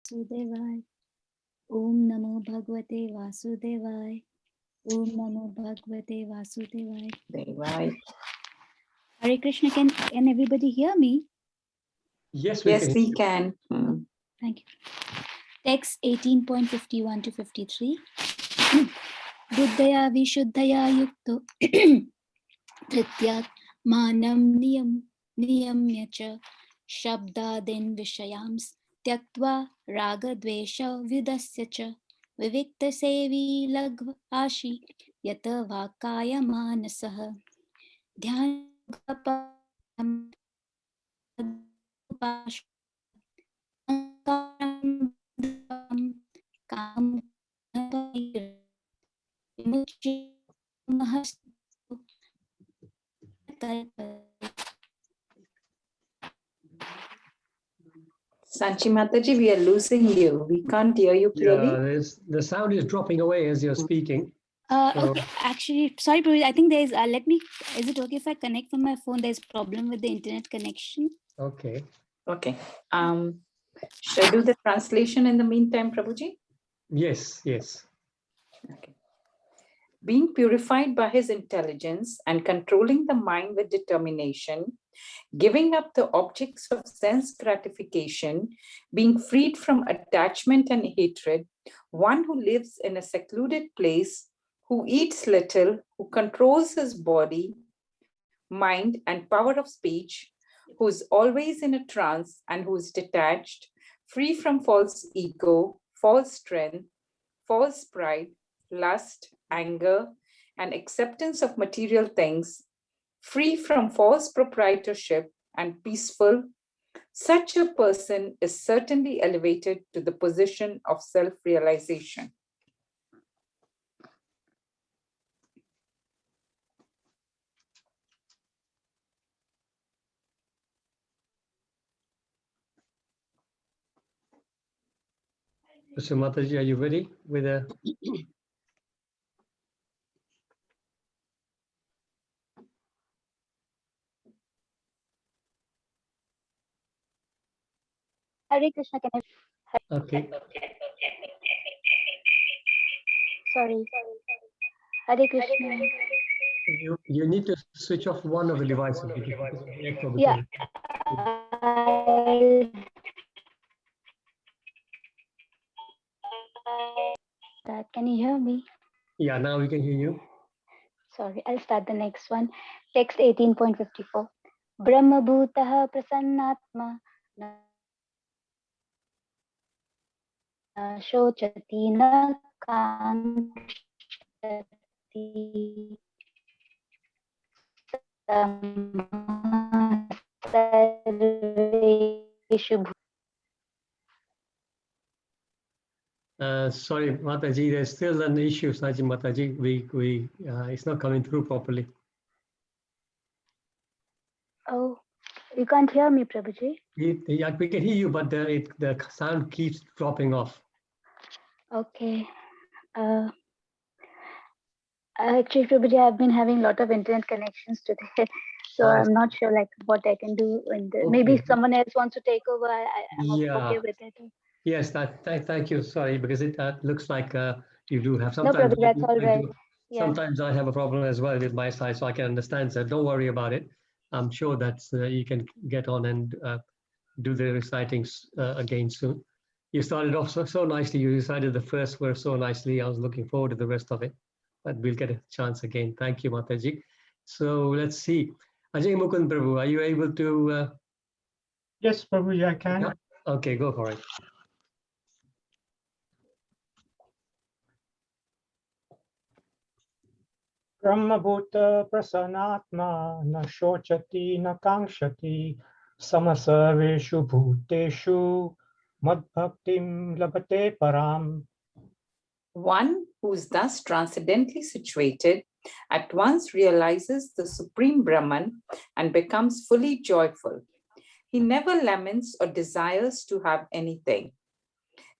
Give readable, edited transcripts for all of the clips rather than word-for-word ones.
Vasudevaya. Om Namo Bhagavate Vasudevaya. Om Namo Bhagavate Vasudevaya. Devaya. Hare Krishna, can everybody hear me? Yes, Yes, we can. Thank you. Text 18.51 to 53. Buddhaya Vishuddhaya Yukto Trityat Manam Niyamya cha Shabdadin Vishayams Tyaktva Raga Dvesha Vidasya cha Vivikta Sevi Lagva Ashi Yata Vakaya Manasah Dhyan Kam Sanchi Mataji, we are losing you. We can't hear you clearly. Yeah, the sound is dropping away as you're speaking. Okay, actually, sorry, Prabhu, I think there's, is it okay if I connect from my phone? There's problem with the internet connection. Okay. Okay. Shall I do the translation in the meantime, Prabhuji? Yes, yes. Okay. Being purified by his intelligence and controlling the mind with determination, giving up the objects of sense gratification, being freed from attachment and hatred, one who lives in a secluded place, who eats little, who controls his body, mind, and power of speech, who is always in a trance and who is detached, free from false ego, false strength, false pride, lust, anger, and acceptance of material things, free from false proprietorship and peaceful, such a person is certainly elevated to the position of self-realization. So Mataji, are you ready with a... Hare Krishna, can I? Okay. Sorry. Hare Krishna. You need to switch off one of the devices. Yeah. Can you hear me? Yeah, now we can hear you. Sorry, I'll start the next one. Text 18.54. Brahma Bhutaha Prasannatma Shochati na Kankshati Sorry, Mataji, there's still an issue, Saji Mataji. It's not coming through properly. Oh, you can't hear me, Prabhuji? Yeah, we can hear you, but the sound keeps dropping off. Okay. Actually, Prabhuji, I've been having a lot of internet connections today, so I'm not sure like what I can do. Maybe if someone else wants to take over, I'm okay with it. Yes, thank you. Sorry, because it looks like you do have No, sometimes. Prabhuji, that's all right. Yeah. Sometimes I have a problem as well with my side, so I can understand. So don't worry about it. I'm sure that you can get on and do the recitings again soon. You started off so nicely. You recited the first verse so nicely. I was looking forward to the rest of it, but we'll get a chance again. Thank you, Mataji. So let's see. Ajay Mukund Prabhu, are you able to? Yes, Prabhuji, I can. Yeah? Okay, go for it. Brahmabhuta prasanatma na shochati na kankshati samasarveshu bhuteshu madbhaktim labhate param. One who is thus transcendently situated at once realizes the Supreme Brahman and becomes fully joyful. He never laments or desires to have anything.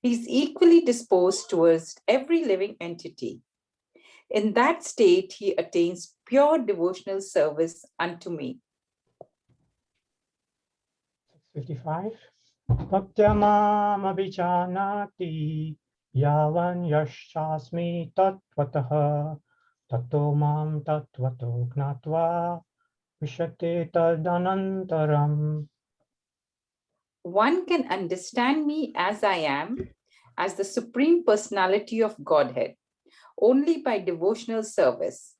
He is equally disposed towards every living entity. In that state, he attains pure devotional service unto me. 55. Bhaktyamam abhijanati yavan yashasmi tattvataha tato mam tattvato gnatva vishate tadanantaram. One can understand me as I am, as the Supreme Personality of Godhead, only by devotional service.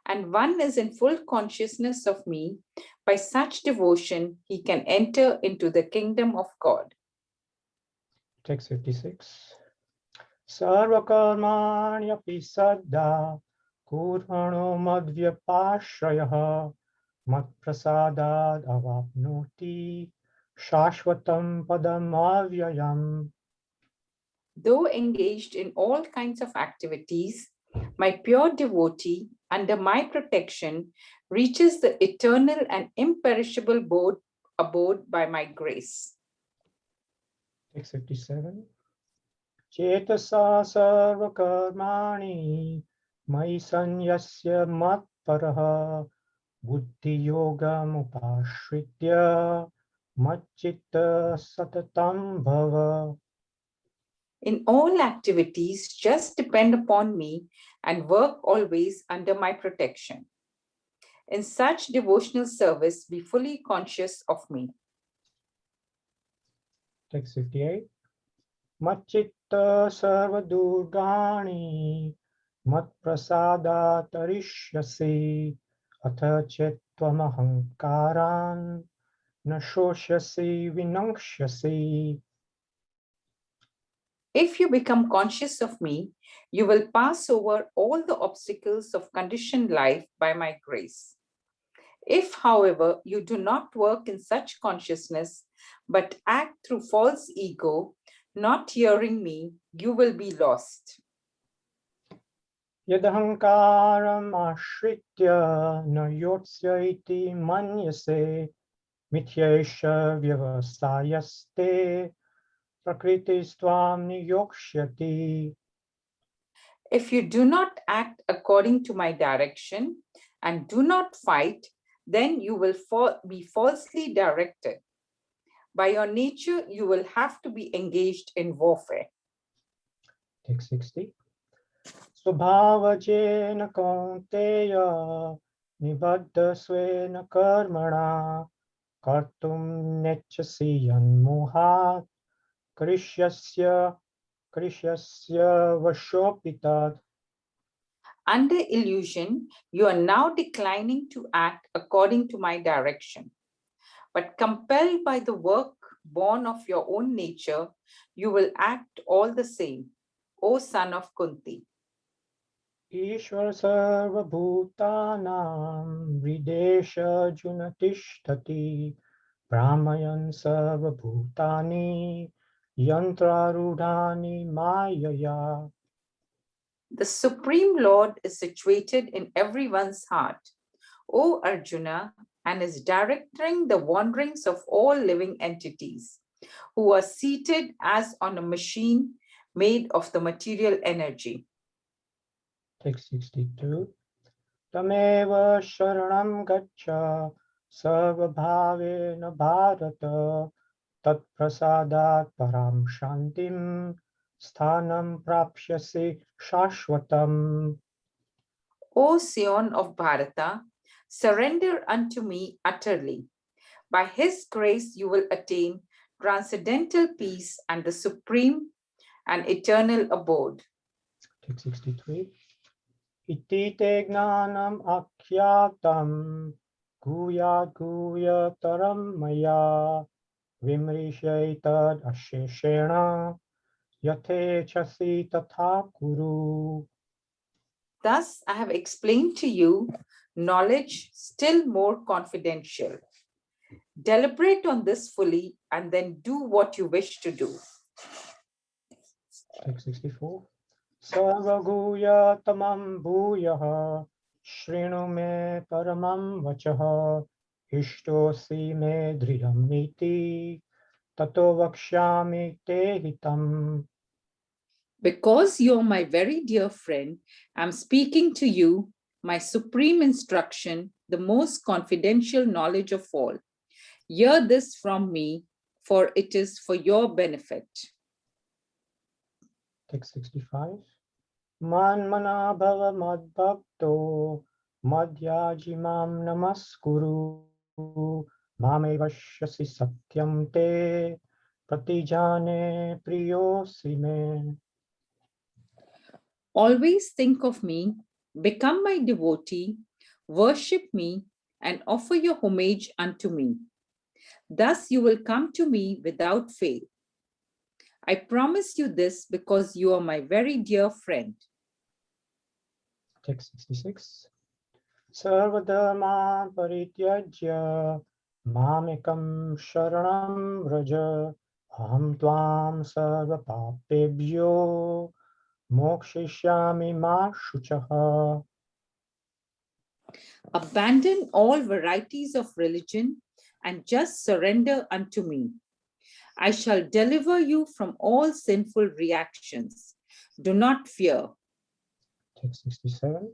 And one is in full consciousness of me. By such devotion, he can enter into the kingdom of God. Text 56. Sarvakarmanyapi saddha kurvano madvyapashrayah matprasadad avapnoti shashvatam padam avyayam. Though engaged in all kinds of activities, my pure devotee, under my protection, reaches the eternal and imperishable abode by my grace. Text 57. Chetasa sarvakarmani mai sanyasya matparaha buddhi yogam upashritya machitta satatam bhava. In all activities, just depend upon me and work always under my protection. In such devotional service, be fully conscious of me. Text 58. Machitta sarva durgani mat prasada tarishyasi atha chetvam ahankaran nashosyasi vinangshyasi. If you become conscious of me, you will pass over all the obstacles of conditioned life by my grace. If, however, you do not work in such consciousness, but act through false ego, not hearing me, you will be lost. Yadhankaram ashritya na yotsya iti manyase mithyesha vyavasayaste prakriti stvam niyokshyati. If you do not act according to my direction and do not fight, then you will be falsely directed. By your nature, you will have to be engaged in warfare. Text 60. Svabhavajena kaunteya nibaddha svena karmana kartum nechasi yanmohat krishyasya vashopitat. Under illusion, you are now declining to act according to my direction. But compelled by the work born of your own nature, you will act all the same, O son of Kunti. Ishvara sarva bhutanam hridesha junatishtati brahmayan sarva bhutani yantrarudhani mayaya. The Supreme Lord is situated in everyone's heart, O Arjuna, and is directing the wanderings of all living entities, who are seated as on a machine made of the material energy. Text 62. Tameva sharanam gaccha sarvabhavena bharata tat prasadat param shantim sthanam prapsyasi shashvatam. O Sion of Bharata, surrender unto me utterly. By his grace you will attain transcendental peace and the supreme and eternal abode. Text 63. Iti te gnanam akhyatam guyat guyataram maya vimrishaitad asheshena yate chasi tatha kuru. Thus I have explained to you knowledge still more confidential. Deliberate on this fully and then do what you wish to do. Text 64. Sarvaguya tamam bhuyaha shrinu me paramam vachaha ishtosi me dhriyam niti tato vakshyami te hitam. Because you're my very dear friend, I'm speaking to you, my supreme instruction, the most confidential knowledge of all. Hear this from me for it is for your benefit. Text 65. Manmana bhava madbhakto madhyajimam namaskuru mamevashyasi satyam te pratijane priyosi me. Always think of me, become my devotee, worship me, and offer your homage unto me. Thus you will come to me without fail. I promise you this because you are my very dear friend. Text 66. Sarvadharma parityajya mamekam sharanam vraja aham tvam sarva papebhyo mokshishyami ma shuchaha. Abandon all varieties of religion and just surrender unto me. I shall deliver you from all sinful reactions. Do not fear. Text 67.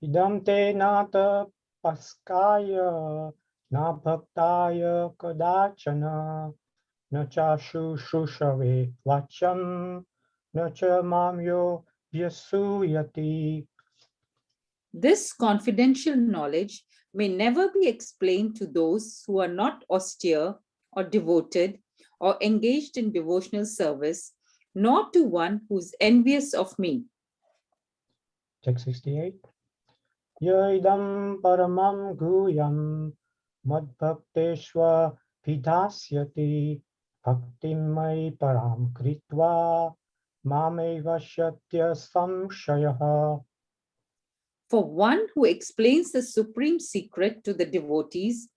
Idam te nata paskaya na bhaktaya kadachana na cha shushave vacham na cha mamyo vyasuyati. This confidential knowledge may never be explained to those who are not austere or devoted or engaged in devotional service, nor to one who is envious of me. Text 68. Yaidam paramam guyam madbhakteshva vidhasyati bhaktim mai param kritva mameva shatya samshayaha. For one who explains the supreme secret to the devotees,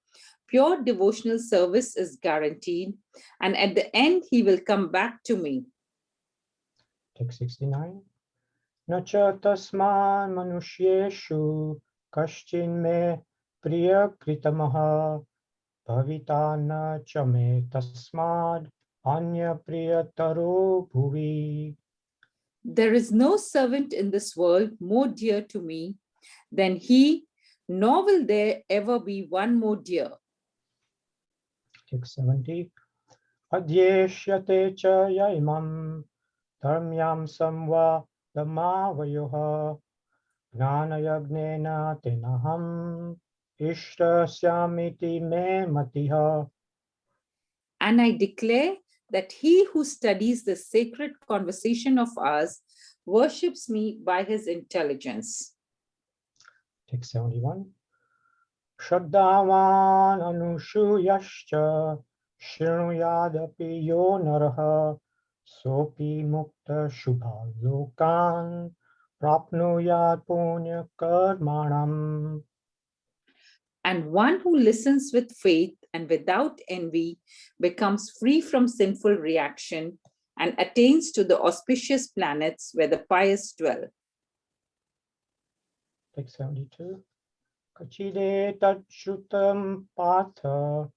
pure devotional service is guaranteed, and at the end he will come back to me. Text 69. Nacha tasman manushyeshu kashchin me priya kritamaha bhavita na cha me tasmad anya priyataro bhuvi. There is no servant in this world more dear to me than he, nor will there ever be one more dear. Text 70. Adyeshyate cha yaimam dharmyam samva dhamavayoha gnanayagnena tenaham ishtasyamiti me matiha. And I declare that he who studies the sacred conversation of ours worships me by his intelligence. Text 71. Shraddhavan anushuyascha shrunuyadapi yo naraha sopi mukta shubha lokan prapnuyat punya karmanam. And one who listens with faith and without envy becomes free from sinful reaction and attains to the auspicious planets where the pious dwell. Text 72. Kachide tachrutam patha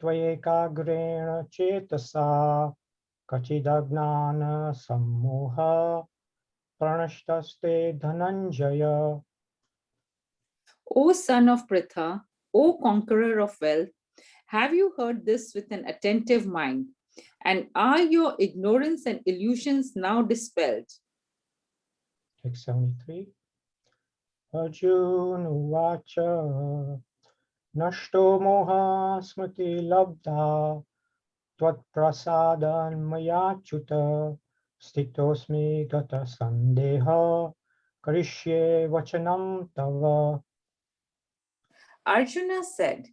tvayekagrena chetasa kachidagnana sammoha pranashtaste dhananjaya. O son of Pritha, O conqueror of wealth, have you heard this with an attentive mind? And are your ignorance and illusions now dispelled? Text 73. Arjun Uvacha Nashto Moha Smriti Labdha Tvat Prasadan Mayachuta Stitosmi Gata Sandeha Karishye Vachanam Tava. Arjuna said,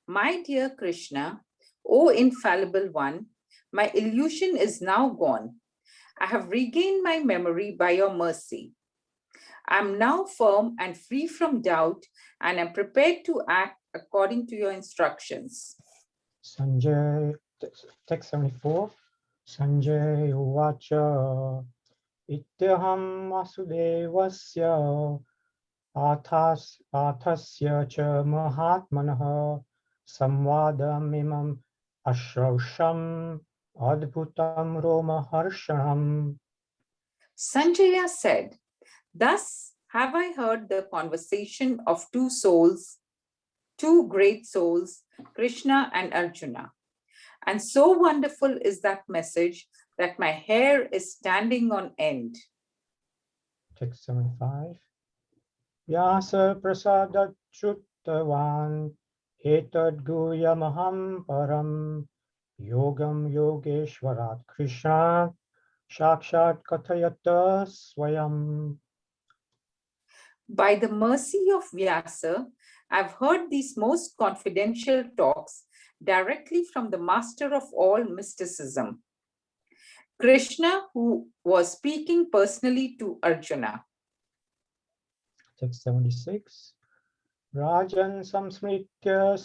My dear Krishna, O infallible one, my illusion is now gone. I have regained my memory by your mercy. I am now firm and free from doubt and am prepared to act according to your instructions. Sanjay, text 74. Sanjay Uvacha Ityaham Vasudevasya Athasya cha mahatmanah samvadamimam ashrausham adbhutam roma harshanam. Sanjaya said, Thus have I heard the conversation of two souls, two great souls, Krishna and Arjuna. And so wonderful is that message that my hair is standing on end. Text 75. Vyasa prasadat chuttavan etad guyamaham param yogam yogeshwarat Krishna shakshat kathayata swayam. By the mercy of Vyasa, I've heard these most confidential talks directly from the master of all mysticism, Krishna, who was speaking personally to Arjuna. Text 76. Rajan samsmritya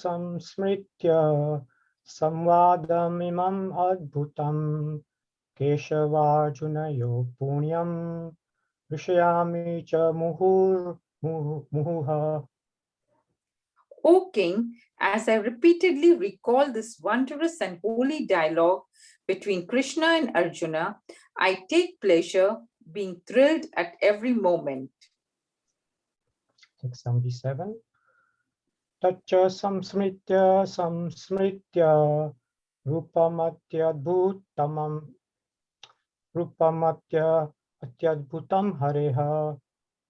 samvadam imam adbhutam keshavarjunayo punyam vishayami cha muhuha. O King, as I repeatedly recall this wondrous and holy dialogue between Krishna and Arjuna, I take pleasure, being thrilled at every moment. Text 77. Tacha samsmritya rupamatya atyadbhutam hareha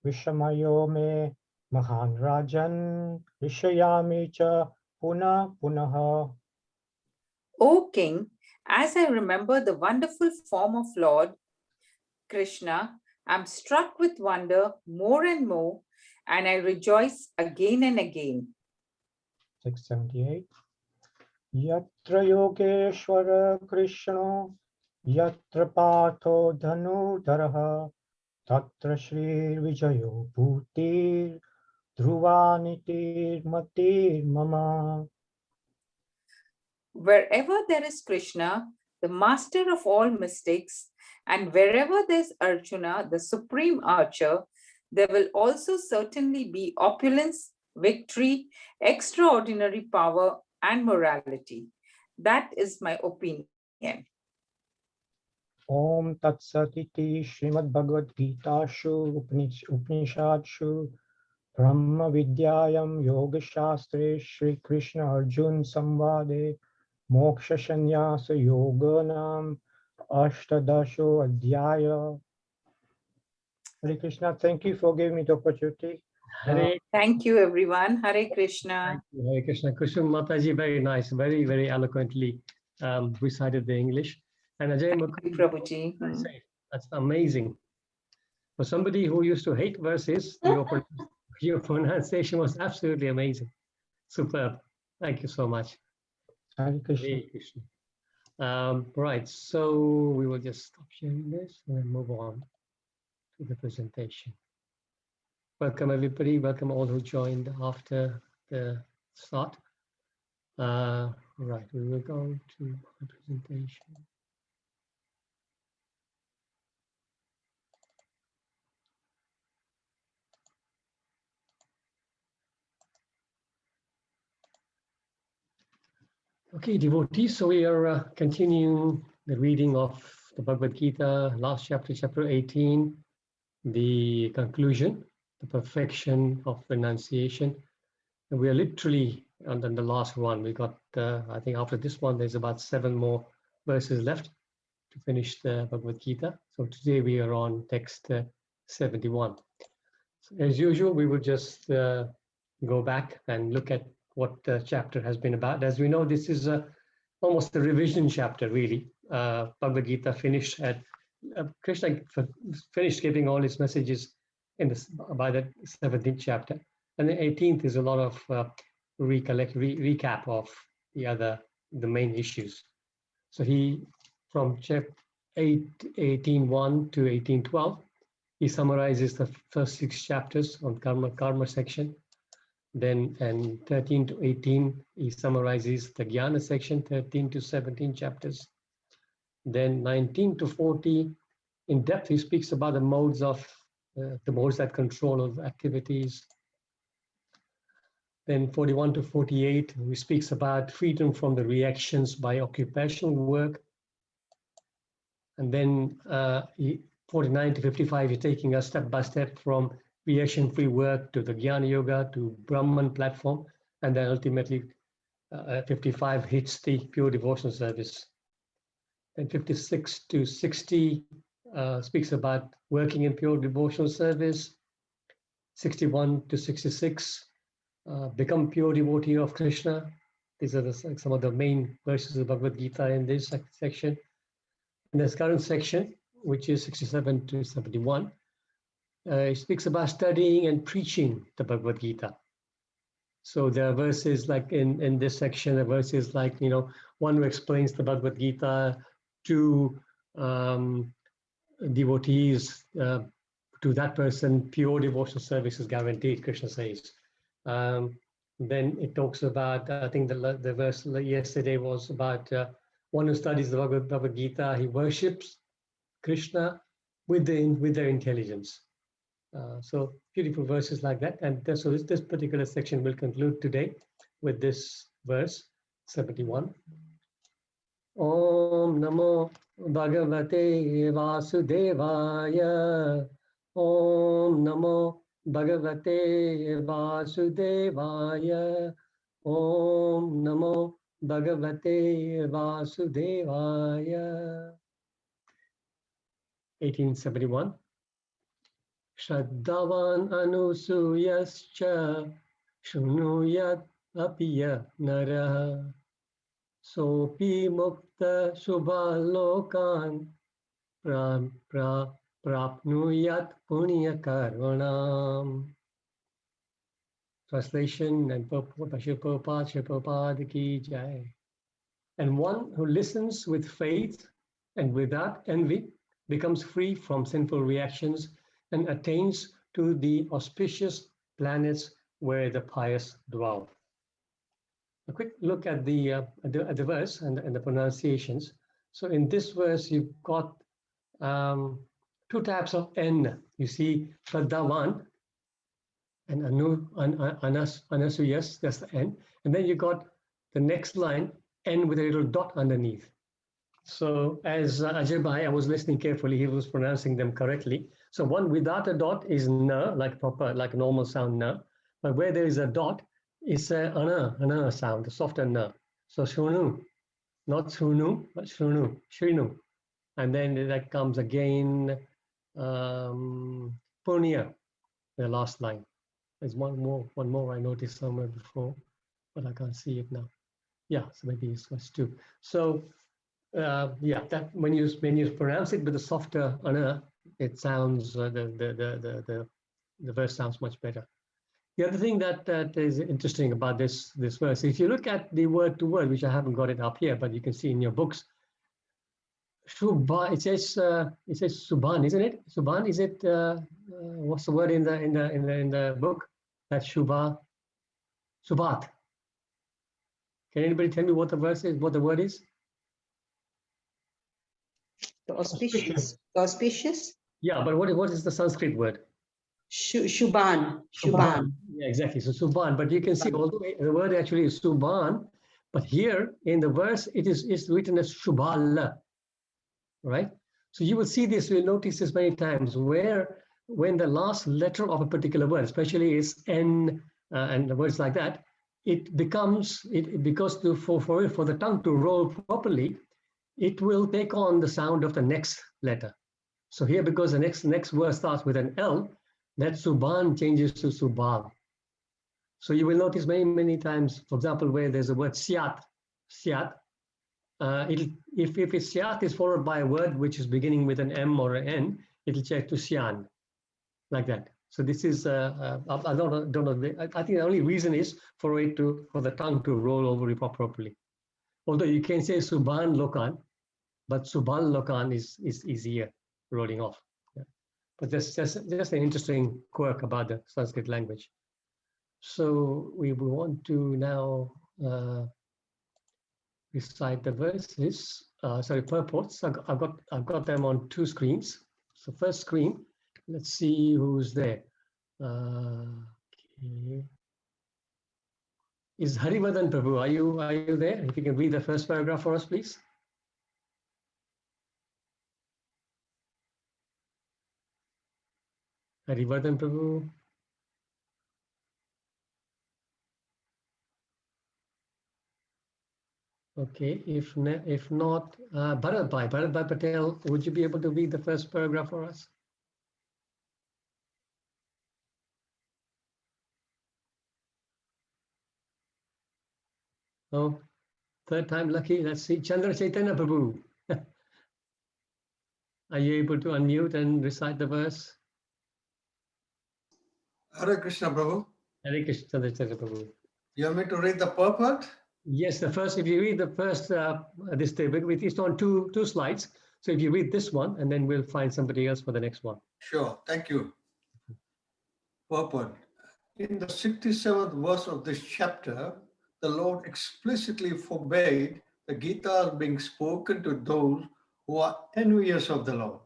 vishamayo me mahan rajan vishayami cha punaha. O King, as I remember the wonderful form of Lord Krishna, I'm struck with wonder more and more, and I rejoice again and again. 678. Yatra yogeshwara krishna yatra patho dhanudharaha tatra shri vijayo bhutir dhruvanitir matir mama. Wherever there is Krishna, the master of all mystics, and wherever there's Arjuna, the supreme archer, there will also certainly be opulence, victory, extraordinary power, and morality. That is my opinion. Om Tat Sat iti Srimad Bhagavad Gita Shu Upanishadshu Brahma Vidyayam Yoga Shastre Shri Krishna Arjun Samvade Moksha Sanyasa Yoganam Ashtadasho Adhyaya. Hare Krishna, thank you for giving me the opportunity. Hare, Thank you, everyone. Hare Krishna. thank you, Hare Krishna. Kusum Mataji, very nice, very, very eloquently recited the English. And Ajay Thank you, Mukunda, Prabhuji. that's amazing. For somebody who used to hate verses, your pronunciation was absolutely amazing. Superb. Thank you so much. Hare Krishna. Hare Krishna. Right, so we will just stop sharing this and then move on to the presentation. Welcome everybody, welcome all who joined after the start. Right, we will go to the presentation. Okay, devotees, so we are continuing the reading of the Bhagavad Gita, last chapter, chapter 18, the conclusion, the perfection of renunciation. And we are literally on the last one. We got, I think after this one, there's about 7 more verses left to finish the Bhagavad Gita. So today we are on text 71. So as usual, we will just go back and look at what the chapter has been about. As we know, this is almost a revision chapter, really. Bhagavad Gita finished at, Krishna finished giving all his messages in this, by the 17th chapter. And the 18th is a lot of recap of the main issues. So he, from chapter 18:1 to 18:12, he summarizes the first 6 chapters on karma section. Then, and 13 to 18, he summarizes the Jnana section, 13 to 17 chapters. Then 19 to 40, in depth, he speaks about the modes that control of activities. Then 41 to 48, he speaks about freedom from the reactions by occupational work. And then 49 to 55, he's taking us step by step from reaction-free work to the Jnana Yoga to Brahman platform, and then ultimately 55 hits the pure devotional service. Then 56 to 60 speaks about working in pure devotional service. 61 to 66, become pure devotee of Krishna. These are some of the main verses of Bhagavad Gita in this section. In this current section, which is 67 to 71, it speaks about studying and preaching the Bhagavad Gita. So there are verses like in this section, there are verses like, one who explains the Bhagavad Gita to devotees, to that person, pure devotional service is guaranteed, Krishna says. Then it talks about, I think the verse yesterday was about one who studies the Bhagavad Gita, he worships Krishna with their intelligence. So beautiful verses like that. And so this particular section will conclude today with this verse, 71. Om Namo Bhagavate Vasudevaya. Om Namo Bhagavate Vasudevaya. Om Namo Bhagavate Vasudevaya. 1871. Shraddhavan Anusuyascha Shrunuyat Apiya Naraha. Sopi Mukta Subhalokan Prapnuyat Punya Karvanam. Translation and purport by Srila Prabhupada Ki Jai. And one who listens with faith and without envy becomes free from sinful reactions and attains to the auspicious planets where the pious dwell. A quick look at the verse and the pronunciations. So in this verse, you've got two types of N. You see Shraddhavan and Anasuyas, that's the N. And then you got the next line, N with a little dot underneath. So as Ajay Bhai, I was listening carefully, he was pronouncing them correctly. So one without a dot is na, like a normal sound na. But where there is a dot, it's a ana sound, a softer na. So shunu, not shunu, but shunu, shrinu. And then that comes again, punya, the last line. There's one more I noticed somewhere before, but I can't see it now. Yeah, so maybe it's was two. So that when you pronounce it with a softer ana, it sounds the verse sounds much better. The other thing that is interesting about this verse, if you look at the word to word, which I haven't got it up here, but you can see in your books, Shubha, it says Subhan, isn't it? Subhan, is it? What's the word in the book? That's Shubha, Subhat. Can anybody tell me what the verse is? What the word is? Auspicious. Auspicious. Yeah, but what is the Sanskrit word? Shubhan. Yeah, exactly. So Subhan, but you can see, although the word actually is Subhan, but here in the verse it is written as Shubhala, right? So you will see this, you'll notice this many times, where when the last letter of a particular word, especially is N and the words like that, because for the tongue to roll properly, it will take on the sound of the next letter. So here, because the next word starts with an L, that Subhan changes to Subhal. So you will notice many times, for example, where there's a word Syat, if it's Syat is followed by a word which is beginning with an M or an N, it'll change to Syan, like that. So this is, I don't know, I think the only reason is for the tongue to roll over it properly. Although you can say Subhan Lokan, but Subhan Lokan is easier rolling off. Yeah. But that's just an interesting quirk about the Sanskrit language. So we will want to now recite the verses, purports. I've got them on two screens. So first screen, let's see who's there. Okay. Is Harivardhan Prabhu, are you there? If you can read the first paragraph for us, please. Harivardhan Prabhu. Okay, if not, Bharat Patel, would you be able to read the first paragraph for us? Oh, third time lucky. Let's see. Chandra Chaitanya Prabhu. Are you able to unmute and recite the verse? Hare Krishna, Prabhu. Hare Krishna, Chandra Chaitanya Prabhu. You want me to read the purport? Yes, the first, if you read the first, this table, it's on two slides. So if you read this one, and then we'll find somebody else for the next one. Sure, thank you. Purport. In the 67th verse of this chapter, the Lord explicitly forbade the Gita being spoken to those who are envious of the Lord.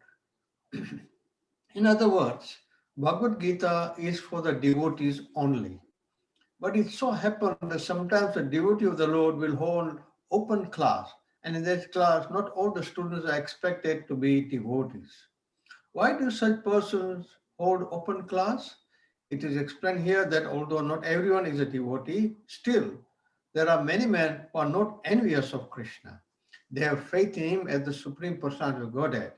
In other words, Bhagavad Gita is for the devotees only. But it so happens that sometimes a devotee of the Lord will hold open class, and in that class, not all the students are expected to be devotees. Why do such persons hold open class? It is explained here that although not everyone is a devotee, still there are many men who are not envious of Krishna. They have faith in him as the Supreme Personality of Godhead.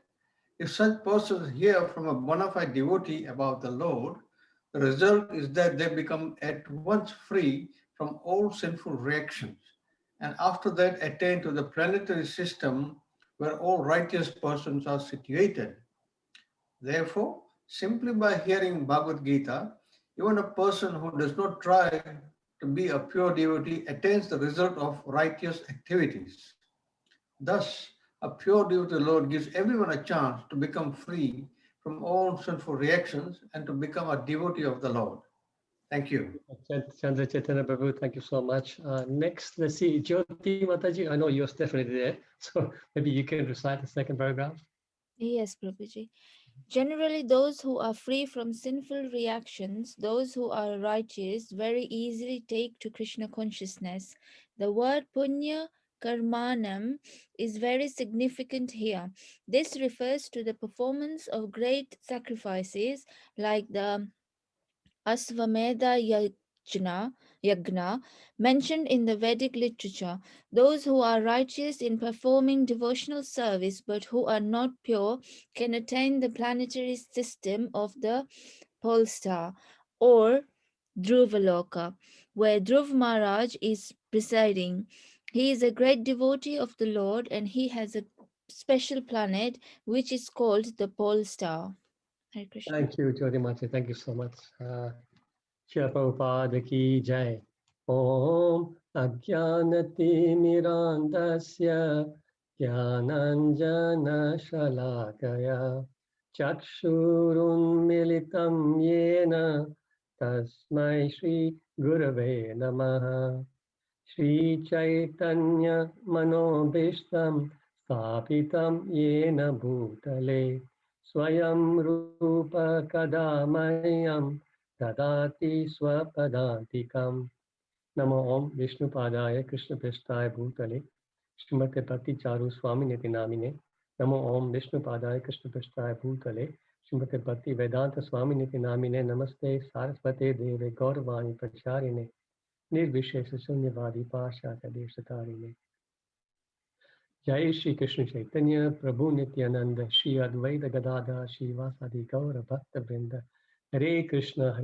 If such persons hear from a bona fide devotee about the Lord, the result is that they become at once free from all sinful reactions, and after that attain to the planetary system where all righteous persons are situated. Therefore, simply by hearing Bhagavad Gita, even a person who does not try to be a pure devotee attains the result of righteous activities. Thus, a pure devotee Lord gives everyone a chance to become free from all sinful reactions and to become a devotee of the Lord. Thank you. Chandra Chaitanya Prabhu, thank you so much. Next, let's see, Jyoti Mataji. I know you're definitely there, so maybe you can recite the second paragraph. Yes, Prabhuji. Generally, those who are free from sinful reactions, those who are righteous, very easily take to Krishna consciousness. The word punya karmanam is very significant here. This refers to the performance of great sacrifices like the Asvamedha Yagna mentioned in the Vedic literature. Those who are righteous in performing devotional service but who are not pure can attain the planetary system of the pole star or Dhruvaloka, where Dhruv Maharaj is presiding. He is a great devotee of the Lord and he has a special planet which is called the pole star. Hare Krishna. Thank you, Jyoti Mataji. Thank you so much. Srila Prabhupada ki jai. Om Ajnanati Mirandasya Jnananjana Shalakaya Chakshurun Militam Yena Tasmai Shri Gurave Namaha Shri Chaitanya Manobishtam Stapitam Yena Bhutale Swayam Rupa Kadamayam Dadati Swapadantikam Namo Om Vishnu Padaya Krishna Prestaya Bhutale Srimate Bhakti Charu Swami Niti Namine Namo Om Vishnu Padaya Krishna Prestaya Bhutale Srimate Bhakti Vedanta Swami Niti Namine Namaste Sarasvate Deve Gauravani Pracharine Nirvishesha Sunyavadi Pashata Deshatarine Jai Shri Krishna Chaitanya Prabhu Nityananda Shri Advaita Gadadha Shri Vasadi Gaura Bhakta Vrinda Hare Krishna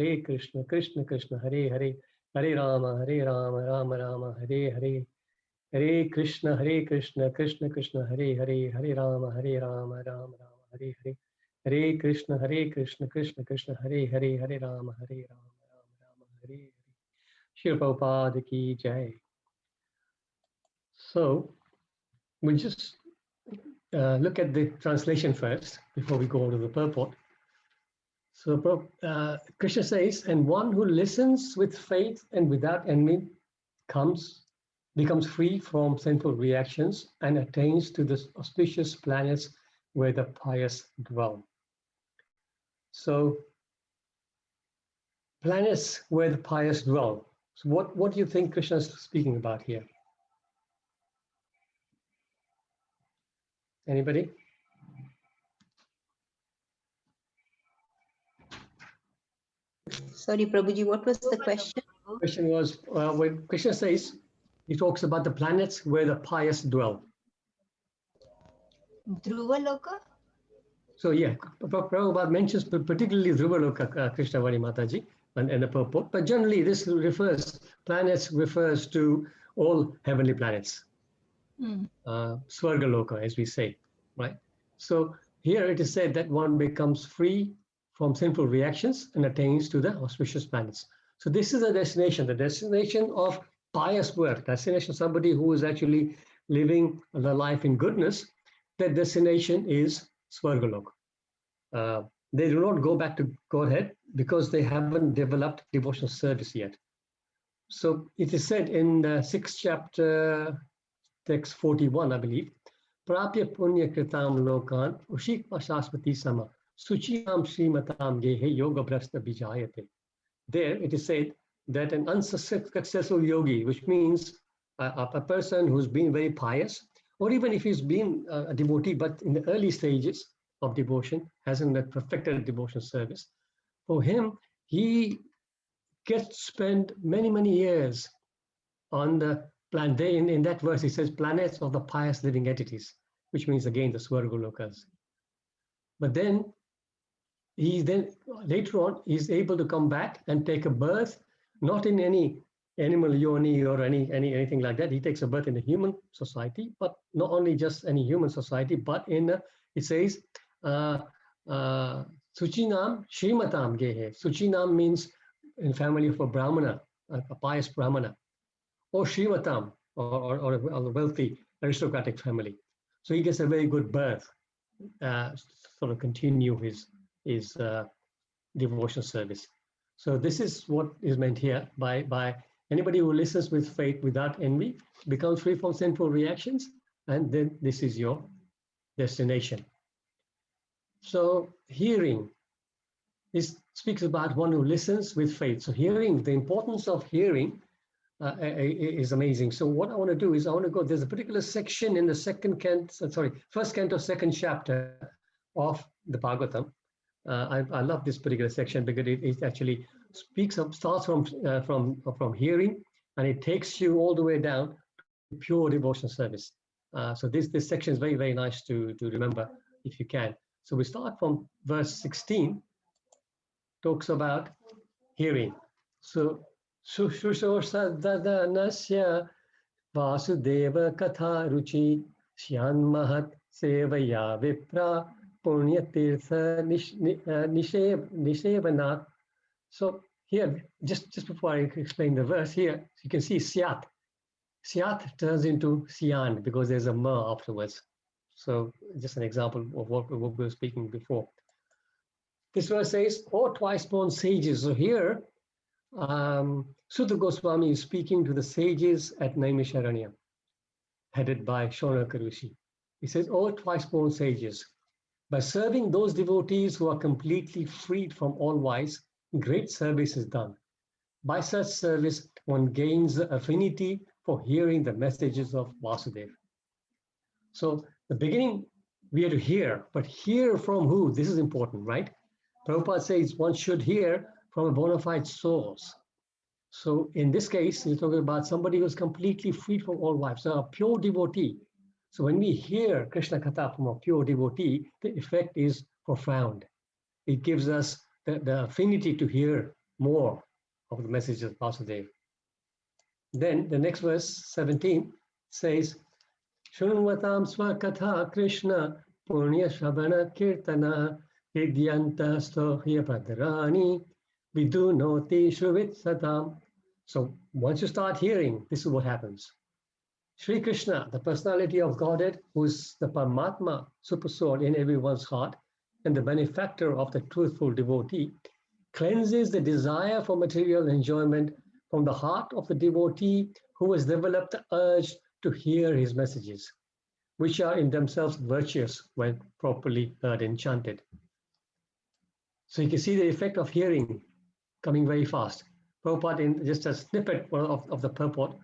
Krishna Krishna Hare Hare Hare Rama Rama Rama Hare Hare Hare Krishna Krishna Krishna Hare Hare Hare Rama Rama Rama Hare Hare Hare Krishna Krishna Krishna Hare Hare Hare Rama Rama Hare Hare Shri Prabhupada ki jai. So we just look at the translation first before we go to the purport. So Krishna says, and one who listens with faith and without envy becomes free from sinful reactions and attains to the auspicious planets where the pious dwell. So planets where the pious dwell. So what do you think Krishna is speaking about here? Anybody? Sorry, Prabhuji, what was the question? Question was when Krishna says, he talks about the planets where the pious dwell. Dhruva Loka? So yeah, Prabhupada mentions particularly Dhruvaloka, Krishnavani Mataji, and the purport, but generally this planets refers to all heavenly planets, Swargaloka, as we say, right? So here it is said that one becomes free from sinful reactions and attains to the auspicious planets. So this is the destination of pious work, destination of somebody who is actually living the life in goodness. That destination is Swargaloka. They do not go back to Godhead because they haven't developed devotional service yet. So it is said in the 6th chapter, text 41, I believe, Prapya Punya Kritam Lokan Ushik Pashasmati Sama Suchiyam Srimatam Gehe Yoga Brasta Bijayate. There it is said that an unsuccessful yogi, which means a person who's been very pious, or even if he's been a devotee, but in the early stages of devotion, hasn't perfected devotional service, for him, he gets to spend many, many years on the planet. In that verse, he says, planets of the pious living entities, which means again the Swargalokas. But then, later on, he's able to come back and take a birth, not in any animal yoni or anything like that. He takes a birth in a human society, but not only just any human society, but it says, Suchinam Shrimatam Gehe. Suchinam means in family of a Brahmana, a pious Brahmana, or Shrimatam, or a wealthy aristocratic family. So he gets a very good birth, sort of continue his devotional service. So this is what is meant here by anybody who listens with faith without envy, becomes free from sinful reactions, and then this is your destination. So hearing, this speaks about one who listens with faith. So hearing, the importance of hearing is amazing. So what I want to do is there's a particular section in the first canto, second chapter of the Bhagavatam. I love this particular section because it actually starts from hearing, and it takes you all the way down to pure devotional service. So this section is very, very nice to remember if you can. So we start from verse 16, talks about hearing. So Shushosadanasya Vasudeva Katha Ruchi Shyan Mahat Sevaya Vipra Punyatirtha Nishevanat. So here, just before I explain the verse here, you can see Syat. Syat turns into Syan because there's a ma afterwards. So just an example of what we were speaking before. This verse says, "O twice-born sages." So here, Sutta Goswami is speaking to the sages at Naimisharanya, headed by Shonaka Rishi. He says, "O twice-born sages, by serving those devotees who are completely freed from all vice, great service is done. By such service, one gains the affinity for hearing the messages of Vasudeva." So the beginning, we have to hear, but hear from who? This is important, right? Prabhupada says one should hear from a bona fide source. So in this case, he's talking about somebody who's completely freed from all vice, so a pure devotee. So when we hear Krishna Katha from a pure devotee, the effect is profound. It gives us the affinity to hear more of the messages of Vasudeva. Then the next verse, 17, says, Shunvatam Swakatha Krishna Punya Shabana Kirtana Hidyanta Stohya Padrani Vidunoti Shruvit Satam. So once you start hearing, this is what happens. Sri Krishna, the personality of Godhead, who is the Paramatma, super soul in everyone's heart, and the benefactor of the truthful devotee, cleanses the desire for material enjoyment from the heart of the devotee who has developed the urge to hear his messages, which are in themselves virtuous when properly heard and chanted. So you can see the effect of hearing coming very fast. Prabhupada, in just a snippet of the purport,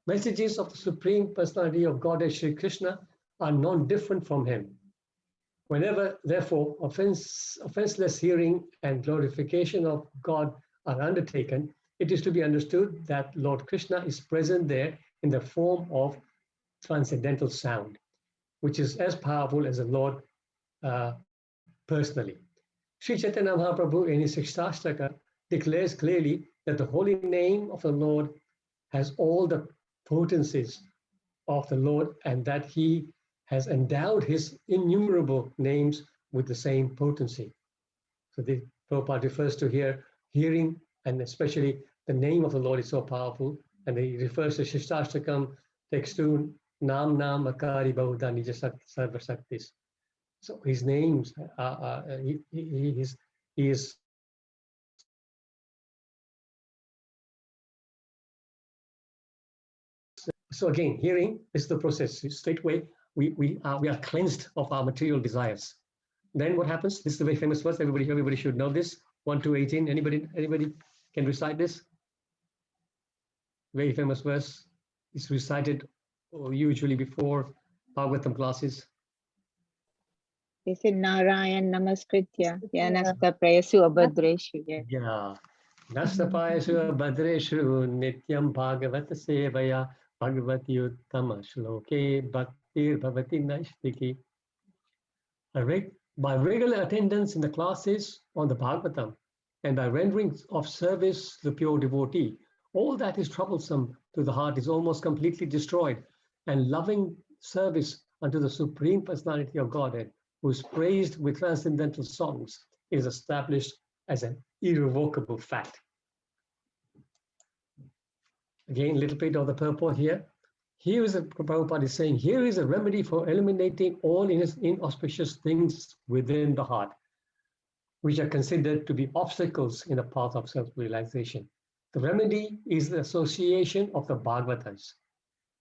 messages of the Supreme Personality of Godhead Sri Krishna are non-different from him. Whenever, therefore, offenseless hearing and glorification of God are undertaken, it is to be understood that Lord Krishna is present there in the form of transcendental sound, which is as powerful as the Lord personally. Sri Chaitanya Mahaprabhu in his Shikshashtaka declares clearly that the holy name of the Lord has all the potencies of the Lord, and that he has endowed his innumerable names with the same potency. So the Prabhupada refers to here hearing, and especially the name of the Lord is so powerful, and he refers to Shikshashtakam text 2, Nam Nam Akari Bahuda Nija Sarva Shaktis. So his names, he is so again, hearing is the process. Straightway, we are cleansed of our material desires. Then what happens? This is a very famous verse. Everybody should know this. 1-18. Anybody can recite this? Very famous verse. It's recited usually before Bhagavatam classes. They said Narayan Namaskritya Yanasta Prayasu Abhadreshu. Yeah. Nastapayasu Badreshu Nityam Bhagavata Sevaya Bhagavati Uttama Shloke Bhaktir Bhavati Naishtiki. By regular attendance in the classes on the Bhagavatam and by rendering of service to the pure devotee, all that is troublesome to the heart is almost completely destroyed, and loving service unto the Supreme Personality of Godhead, who is praised with transcendental songs, is established as an irrevocable fact. Again, a little bit of the purport here. Here is a Prabhupada is saying, here is a remedy for eliminating all inauspicious things within the heart, which are considered to be obstacles in the path of self-realization. The remedy is the association of the Bhagavatas.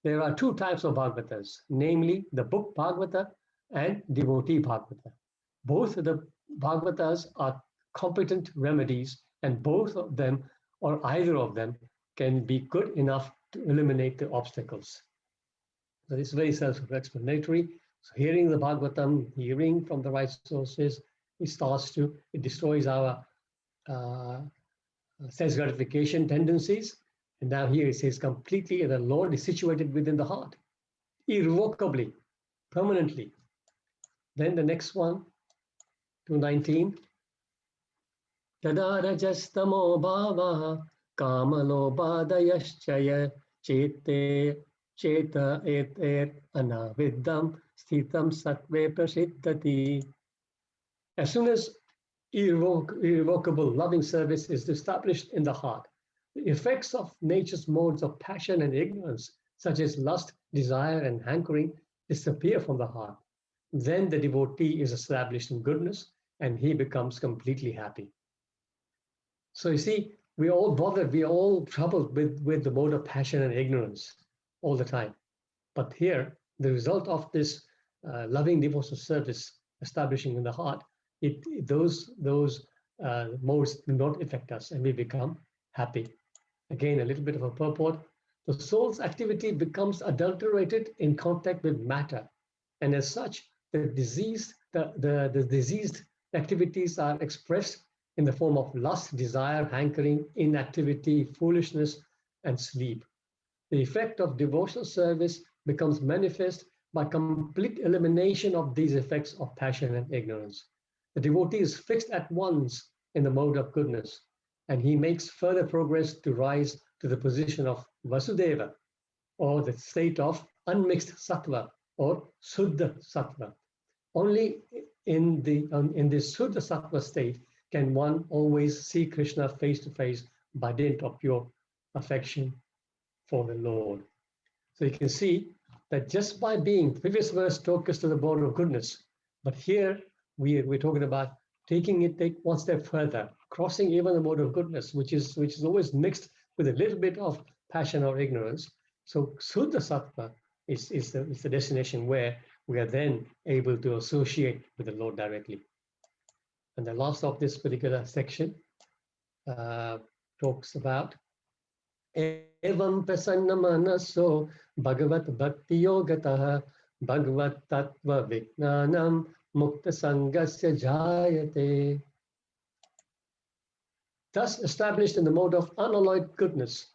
There are two types of Bhagavatas, namely the book Bhagavata and devotee Bhagavata. Both of the Bhagavatas are competent remedies, and both of them, or either of them, can be good enough to eliminate the obstacles. So it's very self-explanatory. So hearing the Bhagavatam, hearing from the right sources, it destroys our sense gratification tendencies. And now here it says completely the Lord is situated within the heart, irrevocably, permanently. Then the next one, 219. Tada rajastamo bhava kamalo bhadayaschaya chete cheta eter anaviddam sthitam sattve prasiddhati. As soon as irrevocable loving service is established in the heart, the effects of nature's modes of passion and ignorance, such as lust, desire, and hankering, disappear from the heart. Then the devotee is established in goodness, and he becomes completely happy. So you see, we're all bothered, we're all troubled with the mode of passion and ignorance all the time. But here, the result of this loving devotional service establishing in the heart, those modes do not affect us, and we become happy. Again, a little bit of a purport. The soul's activity becomes adulterated in contact with matter, and as such, the diseased activities are expressed in the form of lust, desire, hankering, inactivity, foolishness, and sleep. The effect of devotional service becomes manifest by complete elimination of these effects of passion and ignorance. The devotee is fixed at once in the mode of goodness, and he makes further progress to rise to the position of Vasudeva, or the state of unmixed sattva, or Suddha sattva. Only in this Suddha sattva state can one always see Krishna face to face by dint of pure affection for the Lord. So you can see that just by being, the previous verse took us to the border of goodness, but here we're talking about take one step further, crossing even the mode of goodness, which is always mixed with a little bit of passion or ignorance. So Suddha Sattva is the destination where we are then able to associate with the Lord directly. And the last of this particular section talks about Evam prasanna manaso bhagavat bhakti yogataha bhagavat tattva vijnanam mukta sangasya jayate. Thus established in the mode of unalloyed goodness,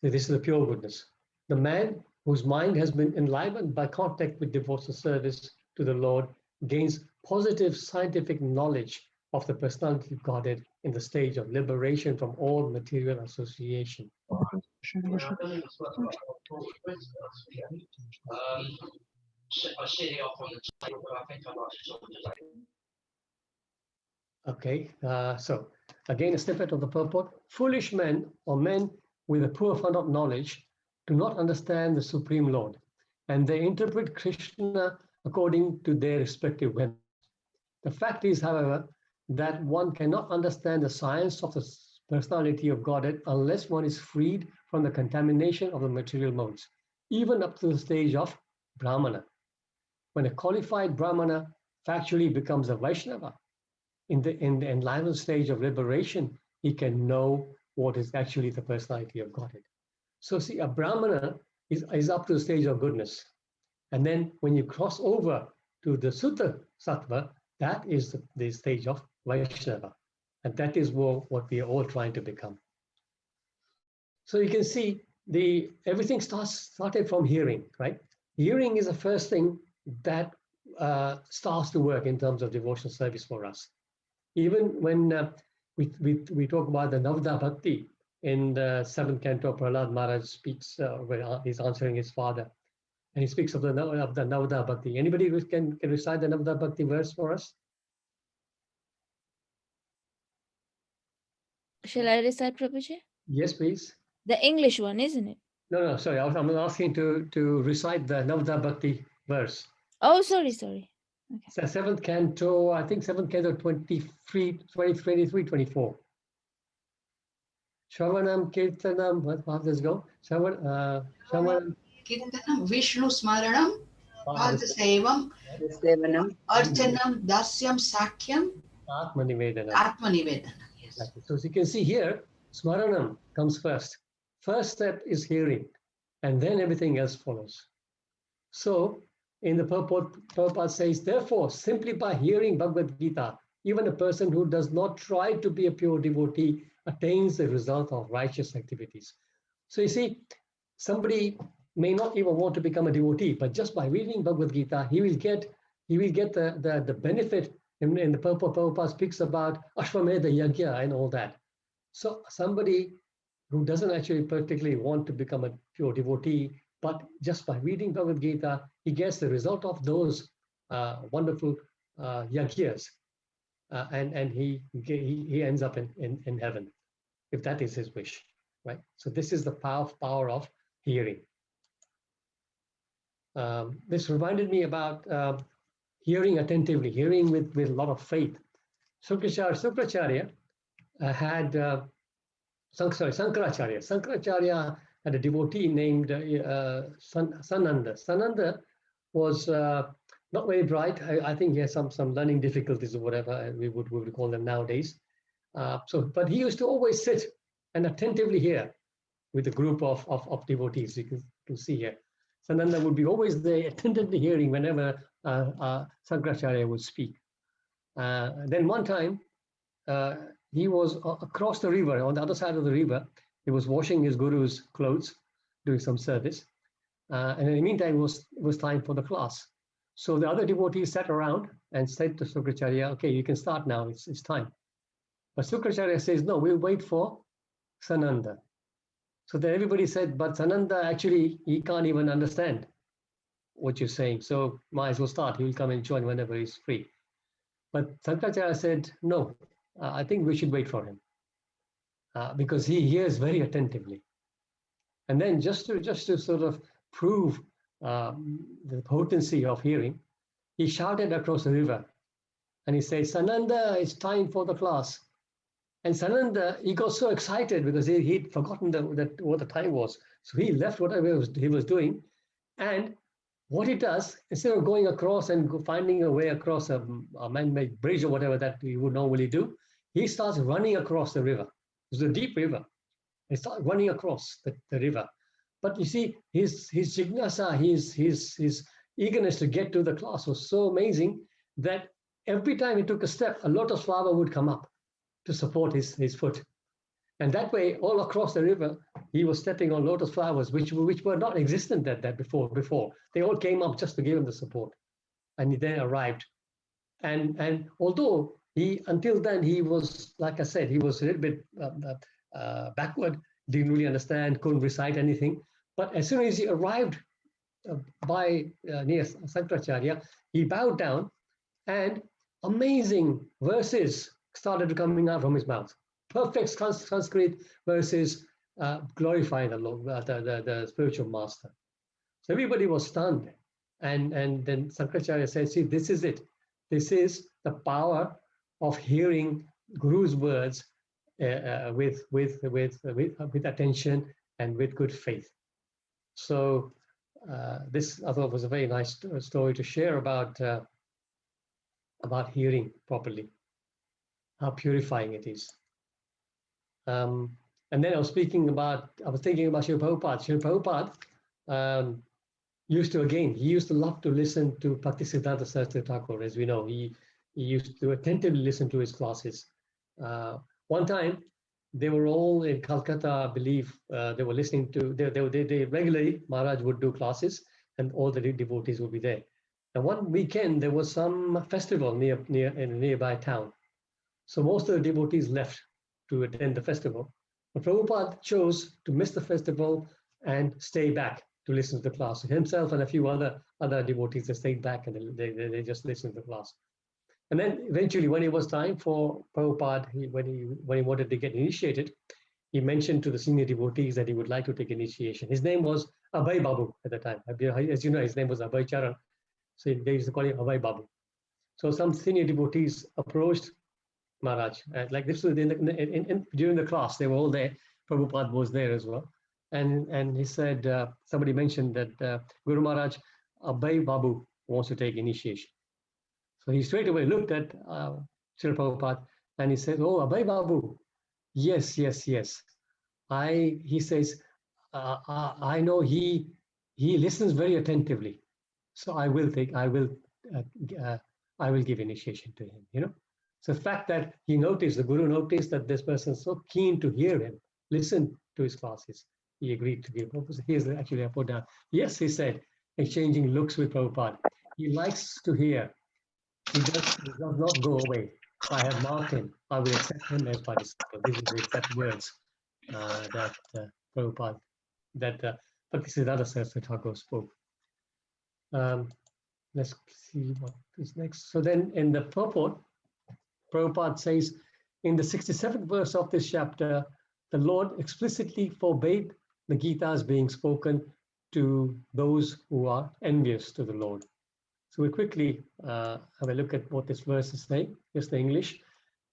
this is the pure goodness, The man whose mind has been enlivened by contact with devotional service to the Lord gains positive scientific knowledge of the personality of Godhead in the stage of liberation from all material association. Okay, so again, a snippet of the purport. Foolish men or men with a poor fund of knowledge do not understand the Supreme Lord, and they interpret Krishna according to their respective whims. The fact is, however, that one cannot understand the science of the personality of Godhead unless one is freed from the contamination of the material modes, even up to the stage of Brahmana. When a qualified Brahmana factually becomes a Vaishnava, in the enlivened stage of liberation, he can know what is actually the personality of Godhead. So see, a Brahmana is up to the stage of goodness. And then when you cross over to the Sutta Sattva, that is the stage of Vaishnava. And that is what we are all trying to become. So you can see everything started from hearing, right? Hearing is the first thing that starts to work in terms of devotional service for us. Even when we talk about the Navada Bhakti in the 7th canto, Prahlad Maharaj speaks where he's answering his father, and he speaks of the Navada Bhakti. Anybody who can recite the Navada Bhakti verse for us? Shall I recite, Prabhuji? Yes, please. The English one, isn't it? No, sorry. I'm asking to recite the Navada Bhakti verse. Oh, sorry. Okay. It's the 7th canto, I think 7th canto 23, 24. Shravanam, Kirtanam, how does it go? Shravanam, Kirtanam, Vishnu Smaranam, Padasevam, Archanam, Dasyam, Sakyam, Atmanivedana. Atmanivedana. Yes. Exactly. So as you can see here, Smaranam comes first. First step is hearing, and then everything else follows. So in the purport, Prabhupada says, therefore, simply by hearing Bhagavad Gita, even a person who does not try to be a pure devotee attains the result of righteous activities. So you see, somebody may not even want to become a devotee, but just by reading Bhagavad Gita, he will get the benefit. In the purport, Prabhupada speaks about Ashwamedha Yajna and all that. So somebody who doesn't actually particularly want to become a pure devotee, but just by reading Bhagavad Gita, he gets the result of those wonderful yajnas, and he ends up in heaven, if that is his wish, right? So this is the power of hearing. This reminded me about hearing attentively, hearing with a lot of faith. Shukracharya had Sankaracharya had a devotee named Sananda. Sananda was not very bright. I think he had some learning difficulties or whatever we would call them nowadays. But he used to always sit and attentively hear with a group of devotees. You can see here. Sananda would be always there attentively hearing whenever Sankaracharya would speak. Then one time, he was across the river, on the other side of the river. He was washing his guru's clothes, doing some service. And in the meantime, it was time for the class. So the other devotees sat around and said to Shukracharya, okay, you can start now, it's time. But Shukracharya says, no, we'll wait for Sananda. So then everybody said, but Sananda actually, he can't even understand what you're saying. So might as well start. He will come and join whenever he's free. But Sankaracharya said, no, I think we should wait for him because he hears very attentively. And then just to sort of prove the potency of hearing, he shouted across the river and he said, Sananda, it's time for the class. And Sananda, he got so excited because he'd forgotten what the time was. So he left whatever he was doing. And what he does, instead of going across and finding a way across a man-made bridge or whatever that he would normally do, he starts running across the river. It's a deep river. He starts running across the river. But you see, his jignasa, his eagerness to get to the class was so amazing that every time he took a step, a lotus flower would come up to support his foot. And that way, all across the river, he was stepping on lotus flowers, which were not existent that before. They all came up just to give him the support. And he then arrived. And although until then, he was, like I said, he was a little bit backward, didn't really understand, couldn't recite anything. But as soon as he arrived near Sankaracharya, he bowed down, and amazing verses started coming out from his mouth. Perfect Sanskrit verses glorifying the Lord, the spiritual master. So everybody was stunned. And then Sankaracharya said, see, this is it. This is the power of hearing Guru's words with attention and with good faith. So this, I thought, was a very nice story to share about hearing properly, how purifying it is. And then I was thinking about Srila Prabhupada. Srila Prabhupada used to love to listen to Bhaktisiddhanta Saraswati Thakur. As we know, he used to attentively listen to his classes. One time, they were all in Calcutta, I believe. They were listening to, they regularly, Maharaj would do classes, and all the devotees would be there. And one weekend, there was some festival in a nearby town. So most of the devotees left to attend the festival. But Prabhupada chose to miss the festival and stay back to listen to the class. So himself and a few other devotees, they stayed back and they just listened to the class. And then eventually, when it was time for Prabhupada, when he wanted to get initiated, he mentioned to the senior devotees that he would like to take initiation. His name was Abhay Babu at the time. As you know, his name was Abhay Charan. So they used to call him Abhay Babu. So some senior devotees approached Maharaj. Like this was during the class, they were all there. Prabhupada was there as well. And he said, somebody mentioned that Guru Maharaj, Abhay Babu wants to take initiation. So he straight away looked at Srila Prabhupada and he said, oh, Abhay Babu, yes. He says, I know he listens very attentively. So I will give initiation to him, you know. So the fact that the Guru noticed that this person is so keen to hear him, listen to his classes, he agreed to give. Here's actually I put down. Yes, he said, exchanging looks with Prabhupada. He likes to hear. He does not go away. I have marked him. I will accept him as my disciple. These are the exact words that Prabhupada, that Bhaktisiddhanta Saraswati Thakur spoke. Let's see what is next. So then in the purport, Prabhupada says, in the 67th verse of this chapter, the Lord explicitly forbade the Gita's being spoken to those who are envious to the Lord. So we'll quickly have a look at what this verse is saying. Here's the English.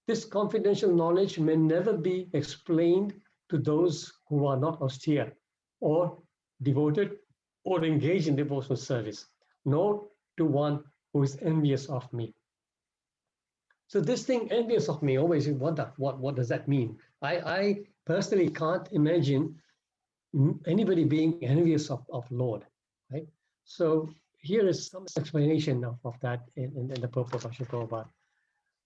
This confidential knowledge may never be explained to those who are not austere or devoted or engaged in devotional service, nor to one who is envious of me. So this thing, envious of me, always wonder, what does that mean? I personally can't imagine anybody being envious of Lord, right? So here is some explanation of that in the purport of Srila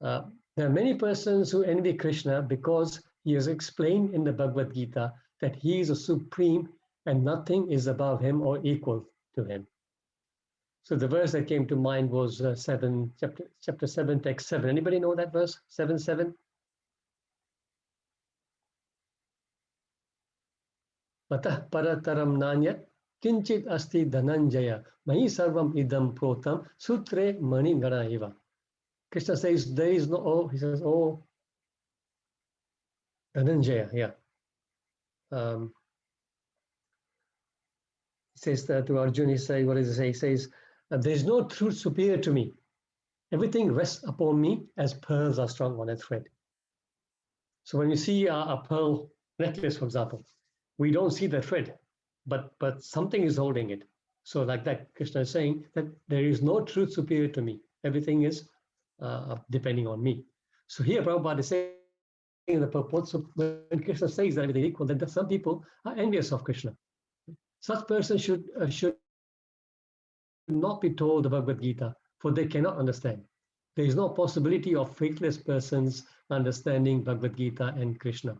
Prabhupada. There are many persons who envy Krishna because he has explained in the Bhagavad Gita that he is a supreme and nothing is above him or equal to him. So the verse that came to mind was chapter 7, text 7. Anybody know that verse? 7:7? Matah parataram nanyat kinchit asti dhananjaya mahi sarvam idam protam sutre mani gana eva. Krishna says there is no, he says, oh, Dhananjaya, yeah. He says that to Arjuna, he says, what does he say? He says, there is no truth superior to me. Everything rests upon me as pearls are strung on a thread. So when you see a pearl necklace, for example, we don't see the thread, but something is holding it. So like that, Krishna is saying that there is no truth superior to me. Everything is depending on me. So here Prabhupada is saying in the purport, so when Krishna says that everything is equal, then some people are envious of Krishna. Such persons should not be told the Bhagavad Gita, for they cannot understand. There is no possibility of faithless persons understanding Bhagavad Gita and Krishna.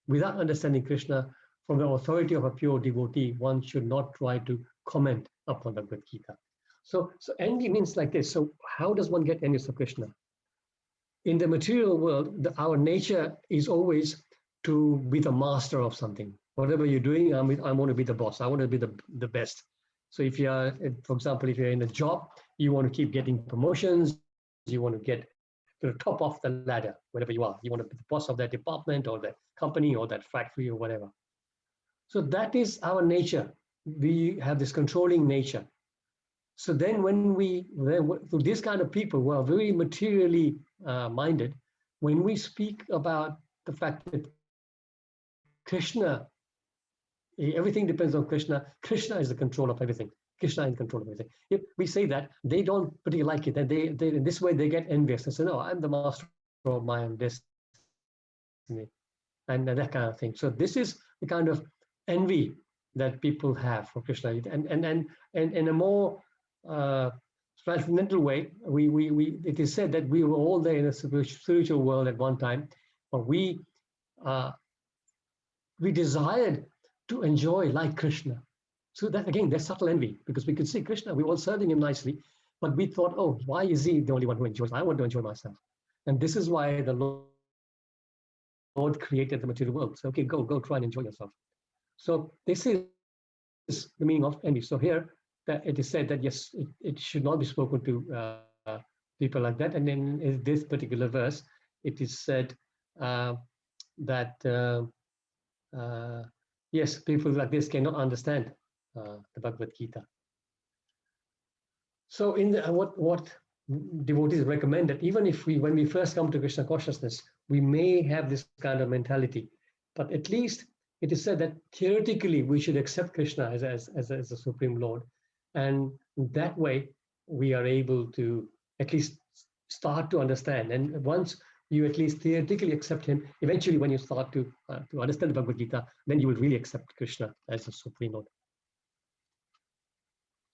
without understanding Krishna, from the authority of a pure devotee, one should not try to comment upon the Bhagavad Gita. So envy means like this. So how does one get envious of Krishna? In the material world, our nature is always to be the master of something. Whatever you're doing, I want to be the boss. I want to be the best. So if you are, for example, if you're in a job, you want to keep getting promotions, you want to get to the top of the ladder, wherever you are. You want to be the boss of that department or that company or that factory or whatever. So that is our nature. We have this controlling nature. So then to this kind of people who are very materially minded, when we speak about the fact that Krishna, everything depends on Krishna, Krishna is the control of everything. Krishna is in control of everything. If we say that, they don't particularly like it, and they in this way they get envious and say, no, I'm the master of my own destiny, and that kind of thing. So this is the kind of envy that people have for Krishna, and in a more transcendental way, it is said that we were all there in a spiritual world at one time, but we desired to enjoy like Krishna. So that again, there's subtle envy, because we could see Krishna, we were all serving him nicely, but we thought, oh, why is he the only one who enjoys? I want to enjoy myself. And this is why the Lord created the material world. So okay, go try and enjoy yourself. So this is the meaning of envy. So here that it is said that yes, it should not be spoken to people like that. And then in this particular verse, it is said that yes, people like this cannot understand the Bhagavad Gita. So in what devotees recommend, that even if when we first come to Krishna consciousness, we may have this kind of mentality, but at least it is said that theoretically we should accept Krishna as a Supreme Lord, and that way we are able to at least start to understand. And once you at least theoretically accept him, eventually when you start to understand the Bhagavad Gita, then you will really accept Krishna as a Supreme Lord.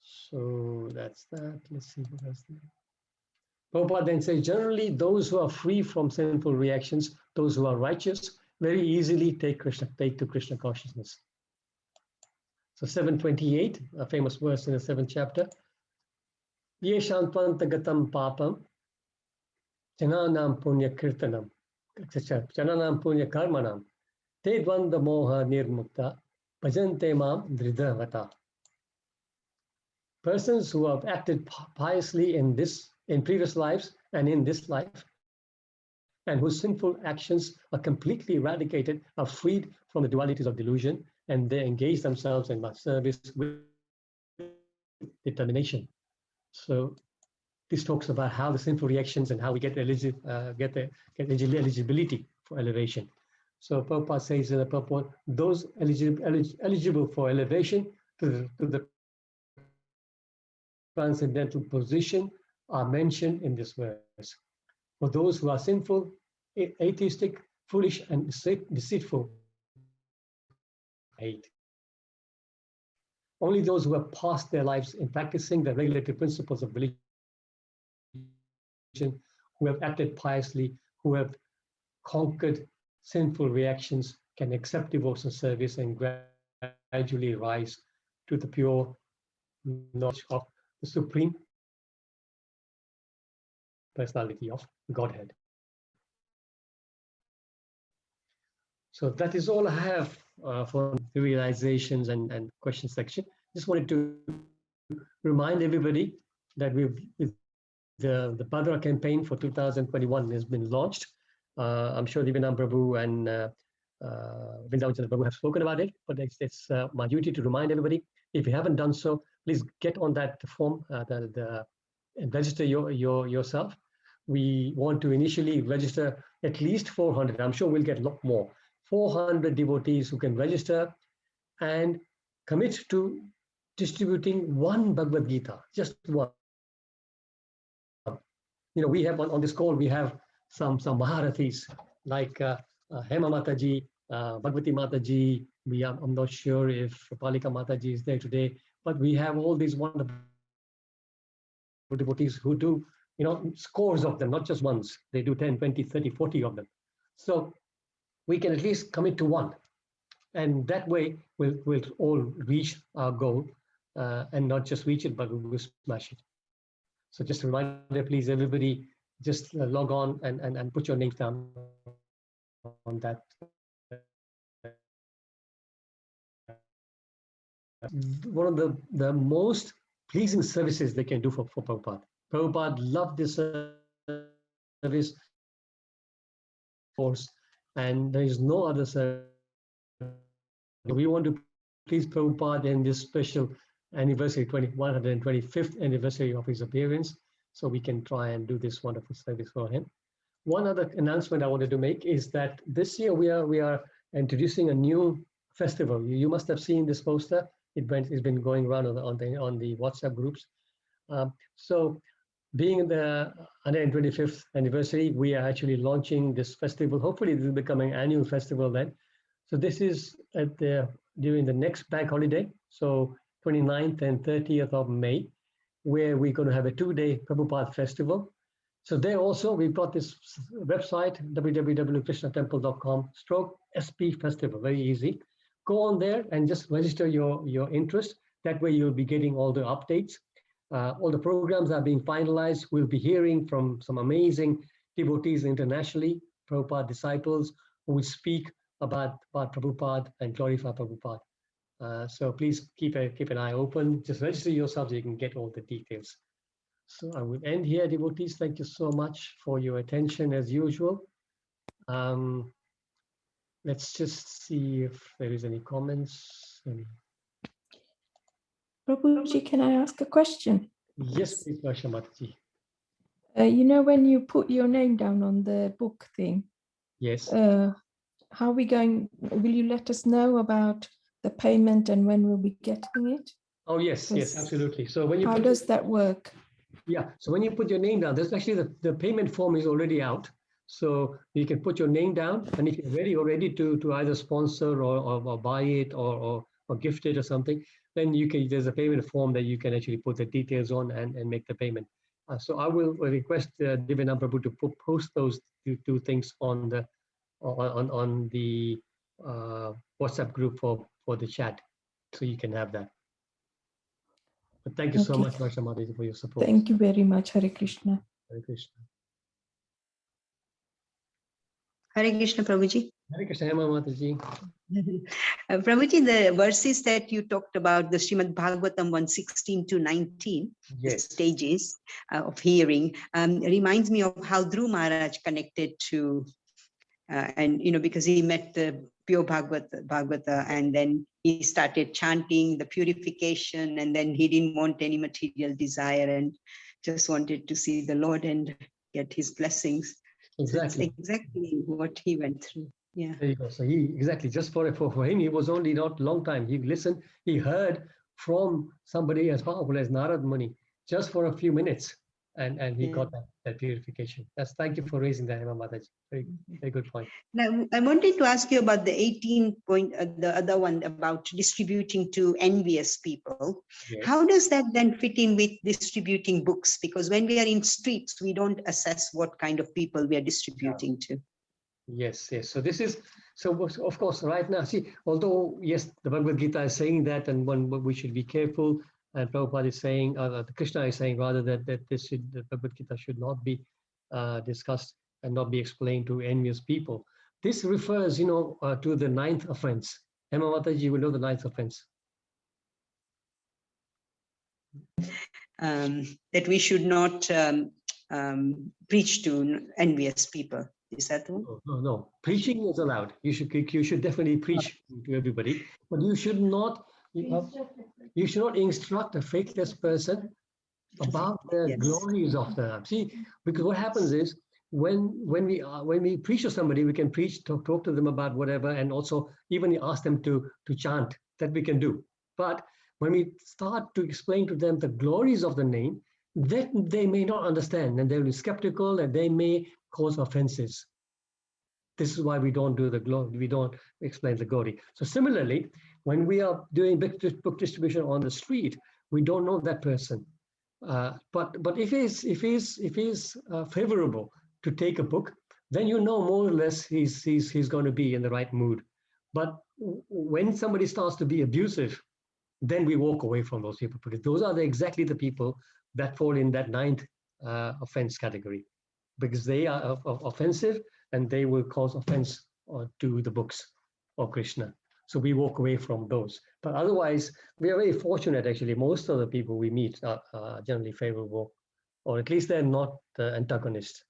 So that's that. Let's see what else there. Prabhupada then says, generally those who are free from sinful reactions, those who are righteous, very easily take to Krishna consciousness. So 728, a famous verse in the 7th chapter. Ye shantvantagatam papam jananam punya kirtanam jananam punya karmanam te dvanda moha nirmukta bhajante mam dridhavata. Persons who have acted piously in previous lives and in this life, and whose sinful actions are completely eradicated, are freed from the dualities of delusion, and they engage themselves in my service with determination. So this talks about how the sinful reactions and how we get eligibility for elevation. So Prabhupada says in the purport, those eligible for elevation to the transcendental position are mentioned in this verse. For those who are sinful, atheistic, foolish, and deceitful, hate. Only those who have passed their lives in practicing the regulative principles of religion, who have acted piously, who have conquered sinful reactions, can accept devotional service and gradually rise to the pure knowledge of the Supreme Personality of Godhead. So that is all I have for the realizations and question section. Just wanted to remind everybody that the Padra campaign for 2021 has been launched. I'm sure Divinam Prabhu and Vrindavan Chandra Prabhu have spoken about it, but it's my duty to remind everybody. If you haven't done so, please get on that form and register yourself. We want to initially register at least 400. I'm sure we'll get a lot more. 400 devotees who can register and commit to distributing one Bhagavad Gita, just one. You know, we have on this call, we have some Maharathis like Hema Mataji, Bhagavati Mataji. I'm not sure if Palika Mataji is there today, but we have all these wonderful devotees who do, scores of them, not just ones. They do 10, 20, 30, 40 of them. So we can at least commit to one. And that way, we'll all reach our goal, and not just reach it, but we'll smash it. So just a reminder, please, everybody, just log on and put your names down on that. One of the most pleasing services they can do for Prabhupada. Prabhupada loved this service, course, and there is no other service. We want to please Prabhupada in this special anniversary, 125th anniversary of his appearance, so we can try and do this wonderful service for him. One other announcement I wanted to make is that this year we are introducing a new festival. You must have seen this poster. It's been going around on the WhatsApp groups. So being the 125th anniversary, we are actually launching this festival. Hopefully this will become an annual festival then. So this is during the next bank holiday, so 29th and 30th of May, where we're going to have a 2-day Prabhupada festival. So there also, we've got this website, www.krishnatemple.com/SP festival, very easy. Go on there and just register your interest. That way you'll be getting all the updates. All the programs are being finalized. We'll be hearing from some amazing devotees internationally, Prabhupada disciples, who will speak about Prabhupada and glorify Prabhupada. So please keep an eye open. Just register yourself so you can get all the details. So I will end here, devotees. Thank you so much for your attention as usual. Let's just see if there is any comments. Prabhuji, can I ask a question? Yes, please, Varsha Mataji. You know, when you put your name down on the book thing, yes. How are we going? Will you let us know about the payment and when we'll be getting it? Oh, yes, yes, absolutely. So when you how does that work? Yeah, so when you put your name down, there's actually the payment form is already out. So you can put your name down, and if you're ready to either sponsor or buy it or gift it or something, then there's a payment form that you can actually put the details on and make the payment. So I will request Divya Prabhu to post those two things on the WhatsApp group for the chat, so you can have that. But thank you so much, Varsha Mataji, for your support. Thank you very much. Hare Krishna. Hare Krishna. Hare Krishna, Prabhuji. Hare Krishna, Mataji. Prabhuji, the verses that you talked about, the Srimad Bhagavatam 116 to 19, yes, the stages of hearing, reminds me of how Dhruv Maharaj connected to, and because he met the pure Bhagavata, and then he started chanting the purification, and then he didn't want any material desire and just wanted to see the Lord and get his blessings. Exactly. So it's exactly what he went through. Yeah. There you go. So exactly, just for him, he was only not long time. He listened, he heard from somebody as powerful as Narad Muni just for a few minutes, and he got that purification. Thank you for raising that, Mataji. Very, very good point. Now, I wanted to ask you about the 18 point, the other one about distributing to envious people. Yes. How does that then fit in with distributing books? Because when we are in streets, we don't assess what kind of people we are distributing to. Yes, yes. So this is, of course, right now, see, although, yes, the Bhagavad Gita is saying that, and we should be careful, and Prabhupada is saying, Krishna is saying rather that the Bhagavad Gita should not be discussed and not be explained to envious people. This refers, to the 9th offense. Hema Mataji, you will know the 9th offense. That we should not preach to envious people. Is that the one? No. Preaching is allowed. You should definitely preach to everybody, but you should not instruct a faithless person about the glories of the Ram. See, because what happens is when we preach to somebody, we can talk to them about whatever, and also even ask them to chant. That we can do. But when we start to explain to them the glories of the name, that they may not understand, and they'll be skeptical, and they may cause offenses. This is why we don't do the glory. We don't explain the glory. So similarly, when we are doing book distribution on the street, we don't know that person. But if he's favorable to take a book, then you know more or less he's going to be in the right mood. But when somebody starts to be abusive, then we walk away from those people, because those are exactly the people that fall in that ninth offense category, because they are offensive and they will cause offense to the books of Krishna. So we walk away from those. But otherwise, we are very fortunate, actually. Most of the people we meet are generally favorable, or at least they're not antagonists.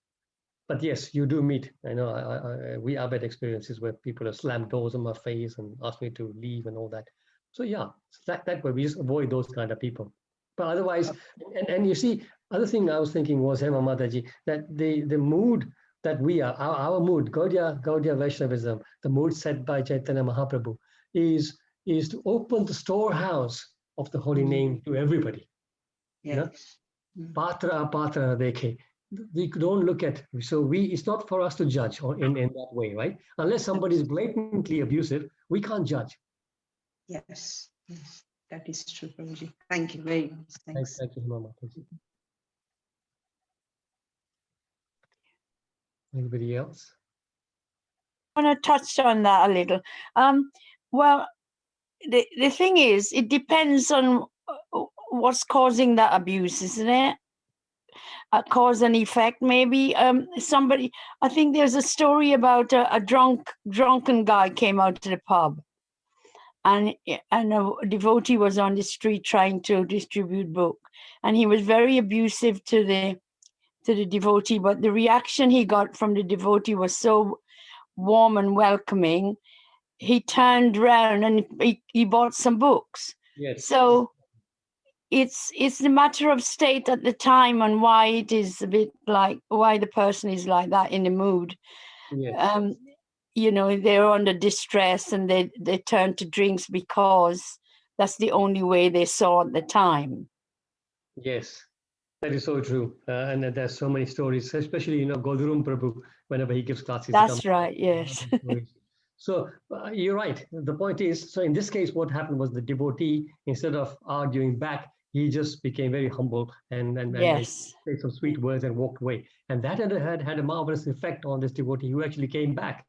But yes, you do meet. I know we have had experiences where people have slammed doors on my face and asked me to leave and all that. So yeah, that way we just avoid those kind of people. But otherwise, and you see, other thing I was thinking was, Hema Mataji, that the mood that we are, our mood, Gaudiya Vaishnavism, the mood set by Chaitanya Mahaprabhu, is to open the storehouse of the holy name to everybody. Yes. Patra dekhe. We don't look at, so it's not for us to judge or in that way, right? Unless somebody is blatantly abusive, we can't judge. Yes, yes, that is true, Prabhuji. Thank you very much. Thanks. Thank you, Mama. Anybody else? I want to touch on that a little. Well, the thing is, it depends on what's causing that abuse, isn't it? Cause and effect, maybe. Somebody, I think there's a story about a drunken guy came out to the pub, and a devotee was on the street trying to distribute book, and he was very abusive to the devotee, but the reaction he got from the devotee was so warm and welcoming. He turned around and he bought some books. Yes. So it's a matter of state at the time and why it is a bit like, why the person is like that in the mood. Yes. You know, they're under distress and they turn to drinks because that's the only way they saw at the time. Yes, that is so true. And there's so many stories, especially, Godurum Prabhu, whenever he gives classes. That's right, yes. So you're right. The point is, so in this case, what happened was the devotee, instead of arguing back, he just became very humble and yes, said some sweet words and walked away. And that had a marvelous effect on this devotee, who actually came back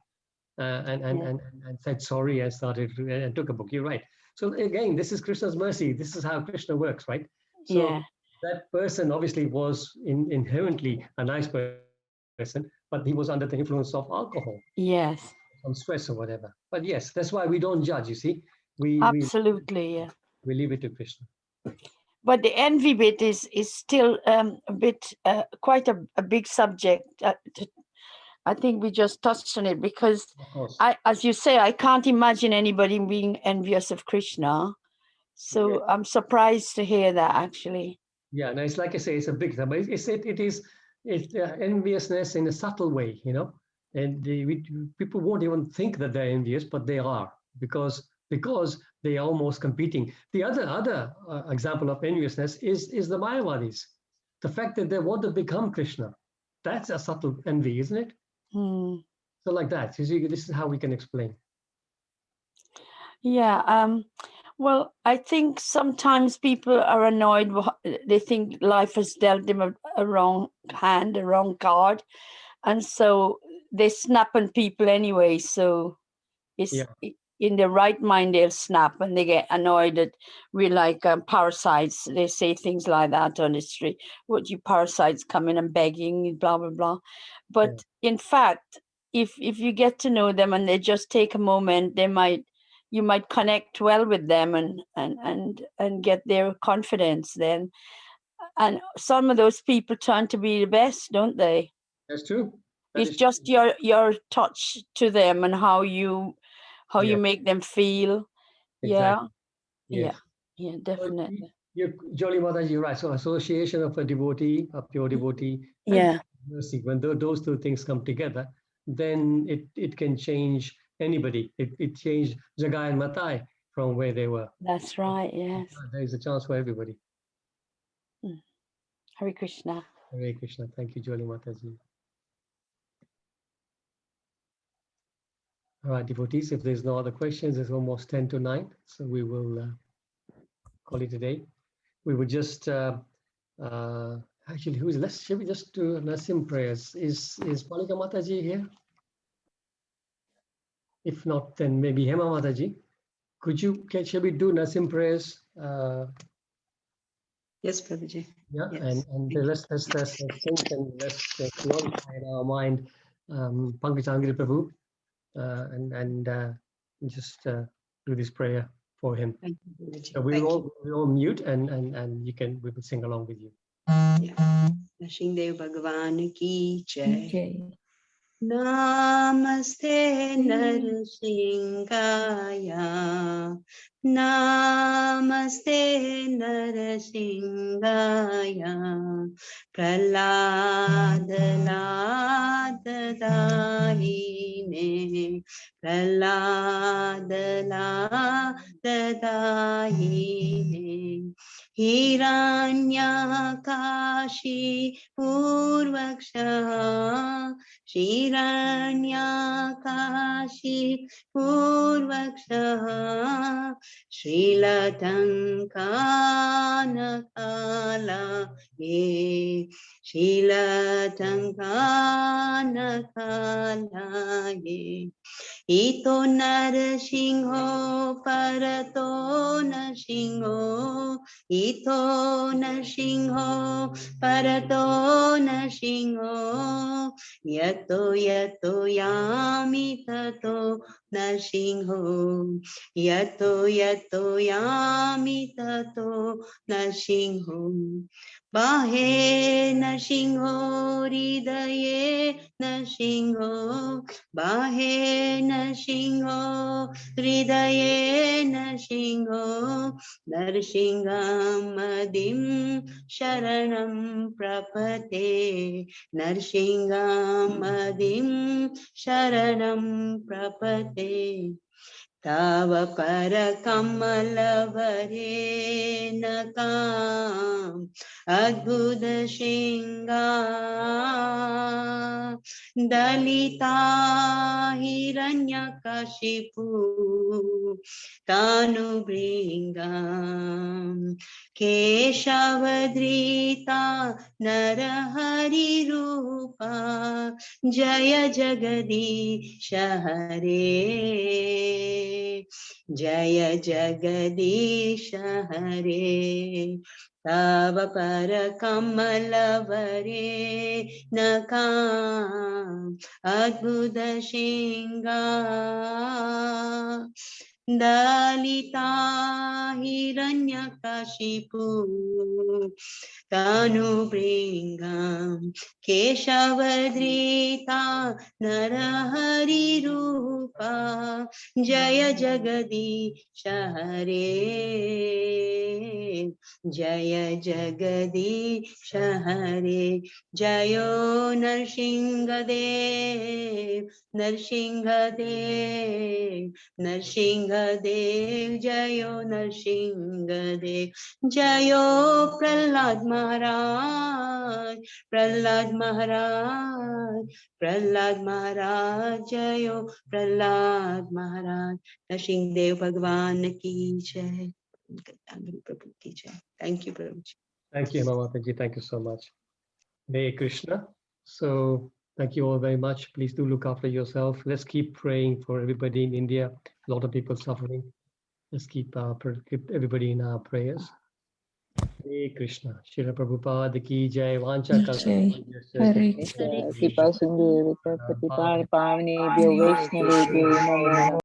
and said sorry and started and took a book. You're right. So again, this is Krishna's mercy. This is how Krishna works, right? So that person obviously was inherently a nice person, but he was under the influence of alcohol. Yes. Some stress or whatever. But yes, that's why we don't judge, you see. Absolutely, we leave it to Krishna. But the envy bit is still a bit quite a big subject. I think we just touched on it because, as you say, I can't imagine anybody being envious of Krishna. So I'm surprised to hear that, actually. Yeah, no, it's like I say, it's a big thing, but it's enviousness in a subtle way, and people won't even think that they're envious, but they are, because they are almost competing. The other example of enviousness is the Mayavadis. The fact that they want to become Krishna, that's a subtle envy, isn't it? So like that, you see, this is how we can explain. Yeah. Well, I think sometimes people are annoyed. They think life has dealt them a wrong hand, a wrong card. And so they snap on people anyway. So it's in their right mind, they'll snap and they get annoyed that we're like parasites. They say things like that on the street. What, you parasites coming and begging, blah, blah, blah. But in fact, if you get to know them and they just take a moment, you might connect well with them and get their confidence then. And some of those people turn to be the best, don't they? That's true. It's just your touch to them and how you make them feel. Exactly. Yeah, definitely. Jolly Mataji, you're right. So association of a devotee, a pure devotee, and mercy, when those two things come together, then it can change anybody. It changed Jagai and Matai from where they were. That's right, yes. There is a chance for everybody. Hare Krishna. Hare Krishna. Thank you, Jolly Mataji. All right, devotees, if there's no other questions, it's almost 10 to 9, so we will call it a day. We would just have Actually, who is? Should we just do Nasim prayers? Is Malika Mataji here? If not, then maybe Hema Mataji. Shall we do Nasim prayers? Yes, Prabhuji. Yeah, Yes. and let's think and let's glorify in our mind Pankaj Prabhu and just do this prayer for him. Thank you, Prabhuji. So we all mute and we will sing along with you. Yeah. Nrsimhadev Bhagavan ki jai. Okay. Namaste Narasimhaya. Namaste Narasimhaya. Praladadadahine. Praladadadahine. Hiranyakashi Purvaksha. Shiranyakashi Purvaksha. Shrilatankana ye. Shrilatankana ye. Ito Narasingho Parato Nasingho. Ito Nasingho Parato Nasingho. Yato yato yami tato Nasingho. Yato yato yami tato Nasingho. Bahe Nasingho Hridaye Nasingho. Bahe Nasingho Hridaye Nasingho. Narsingham Madim Sharanam Prapate. Narsingham Madim Sharanam Prapate. Tava para kamalavare nakam adbhuta shinga dalita hiranyakashipu tanu bringam keshavadrita narahari rupa jaya jagadisha hare. Jaya Jagadisha Hare. Tava para kamalavare nakam adbhuta shinga dalita hiranyakashipu tanu bringam keshavadrita narahari rupa jaya jagadisha hare. Jaya jagadisha hare. Jayo Narsingadev. Narsingadev. Narsingadev. Jayo Narsingadev. Jayo Prahlad Maharaj. Prahlad Maharaj. Prahlad Maharaj. Jayo Prahlad Maharaj. Nrsimhadev Bhagavan ki jai. Prabhu ki jai. Thank you, Prabhu. Thank you, Hema Mataji. Thank you so much. Hare Krishna. So thank you all very much. Please do look after yourself. Let's keep praying for everybody in India. A lot of people suffering. Let's keep everybody in our prayers. Hare Krishna. Shri Prabhupada ki jai. Vancha Jai. Hare Kripa Sindhu Pati Pavane Vyo Vaishnavi Namo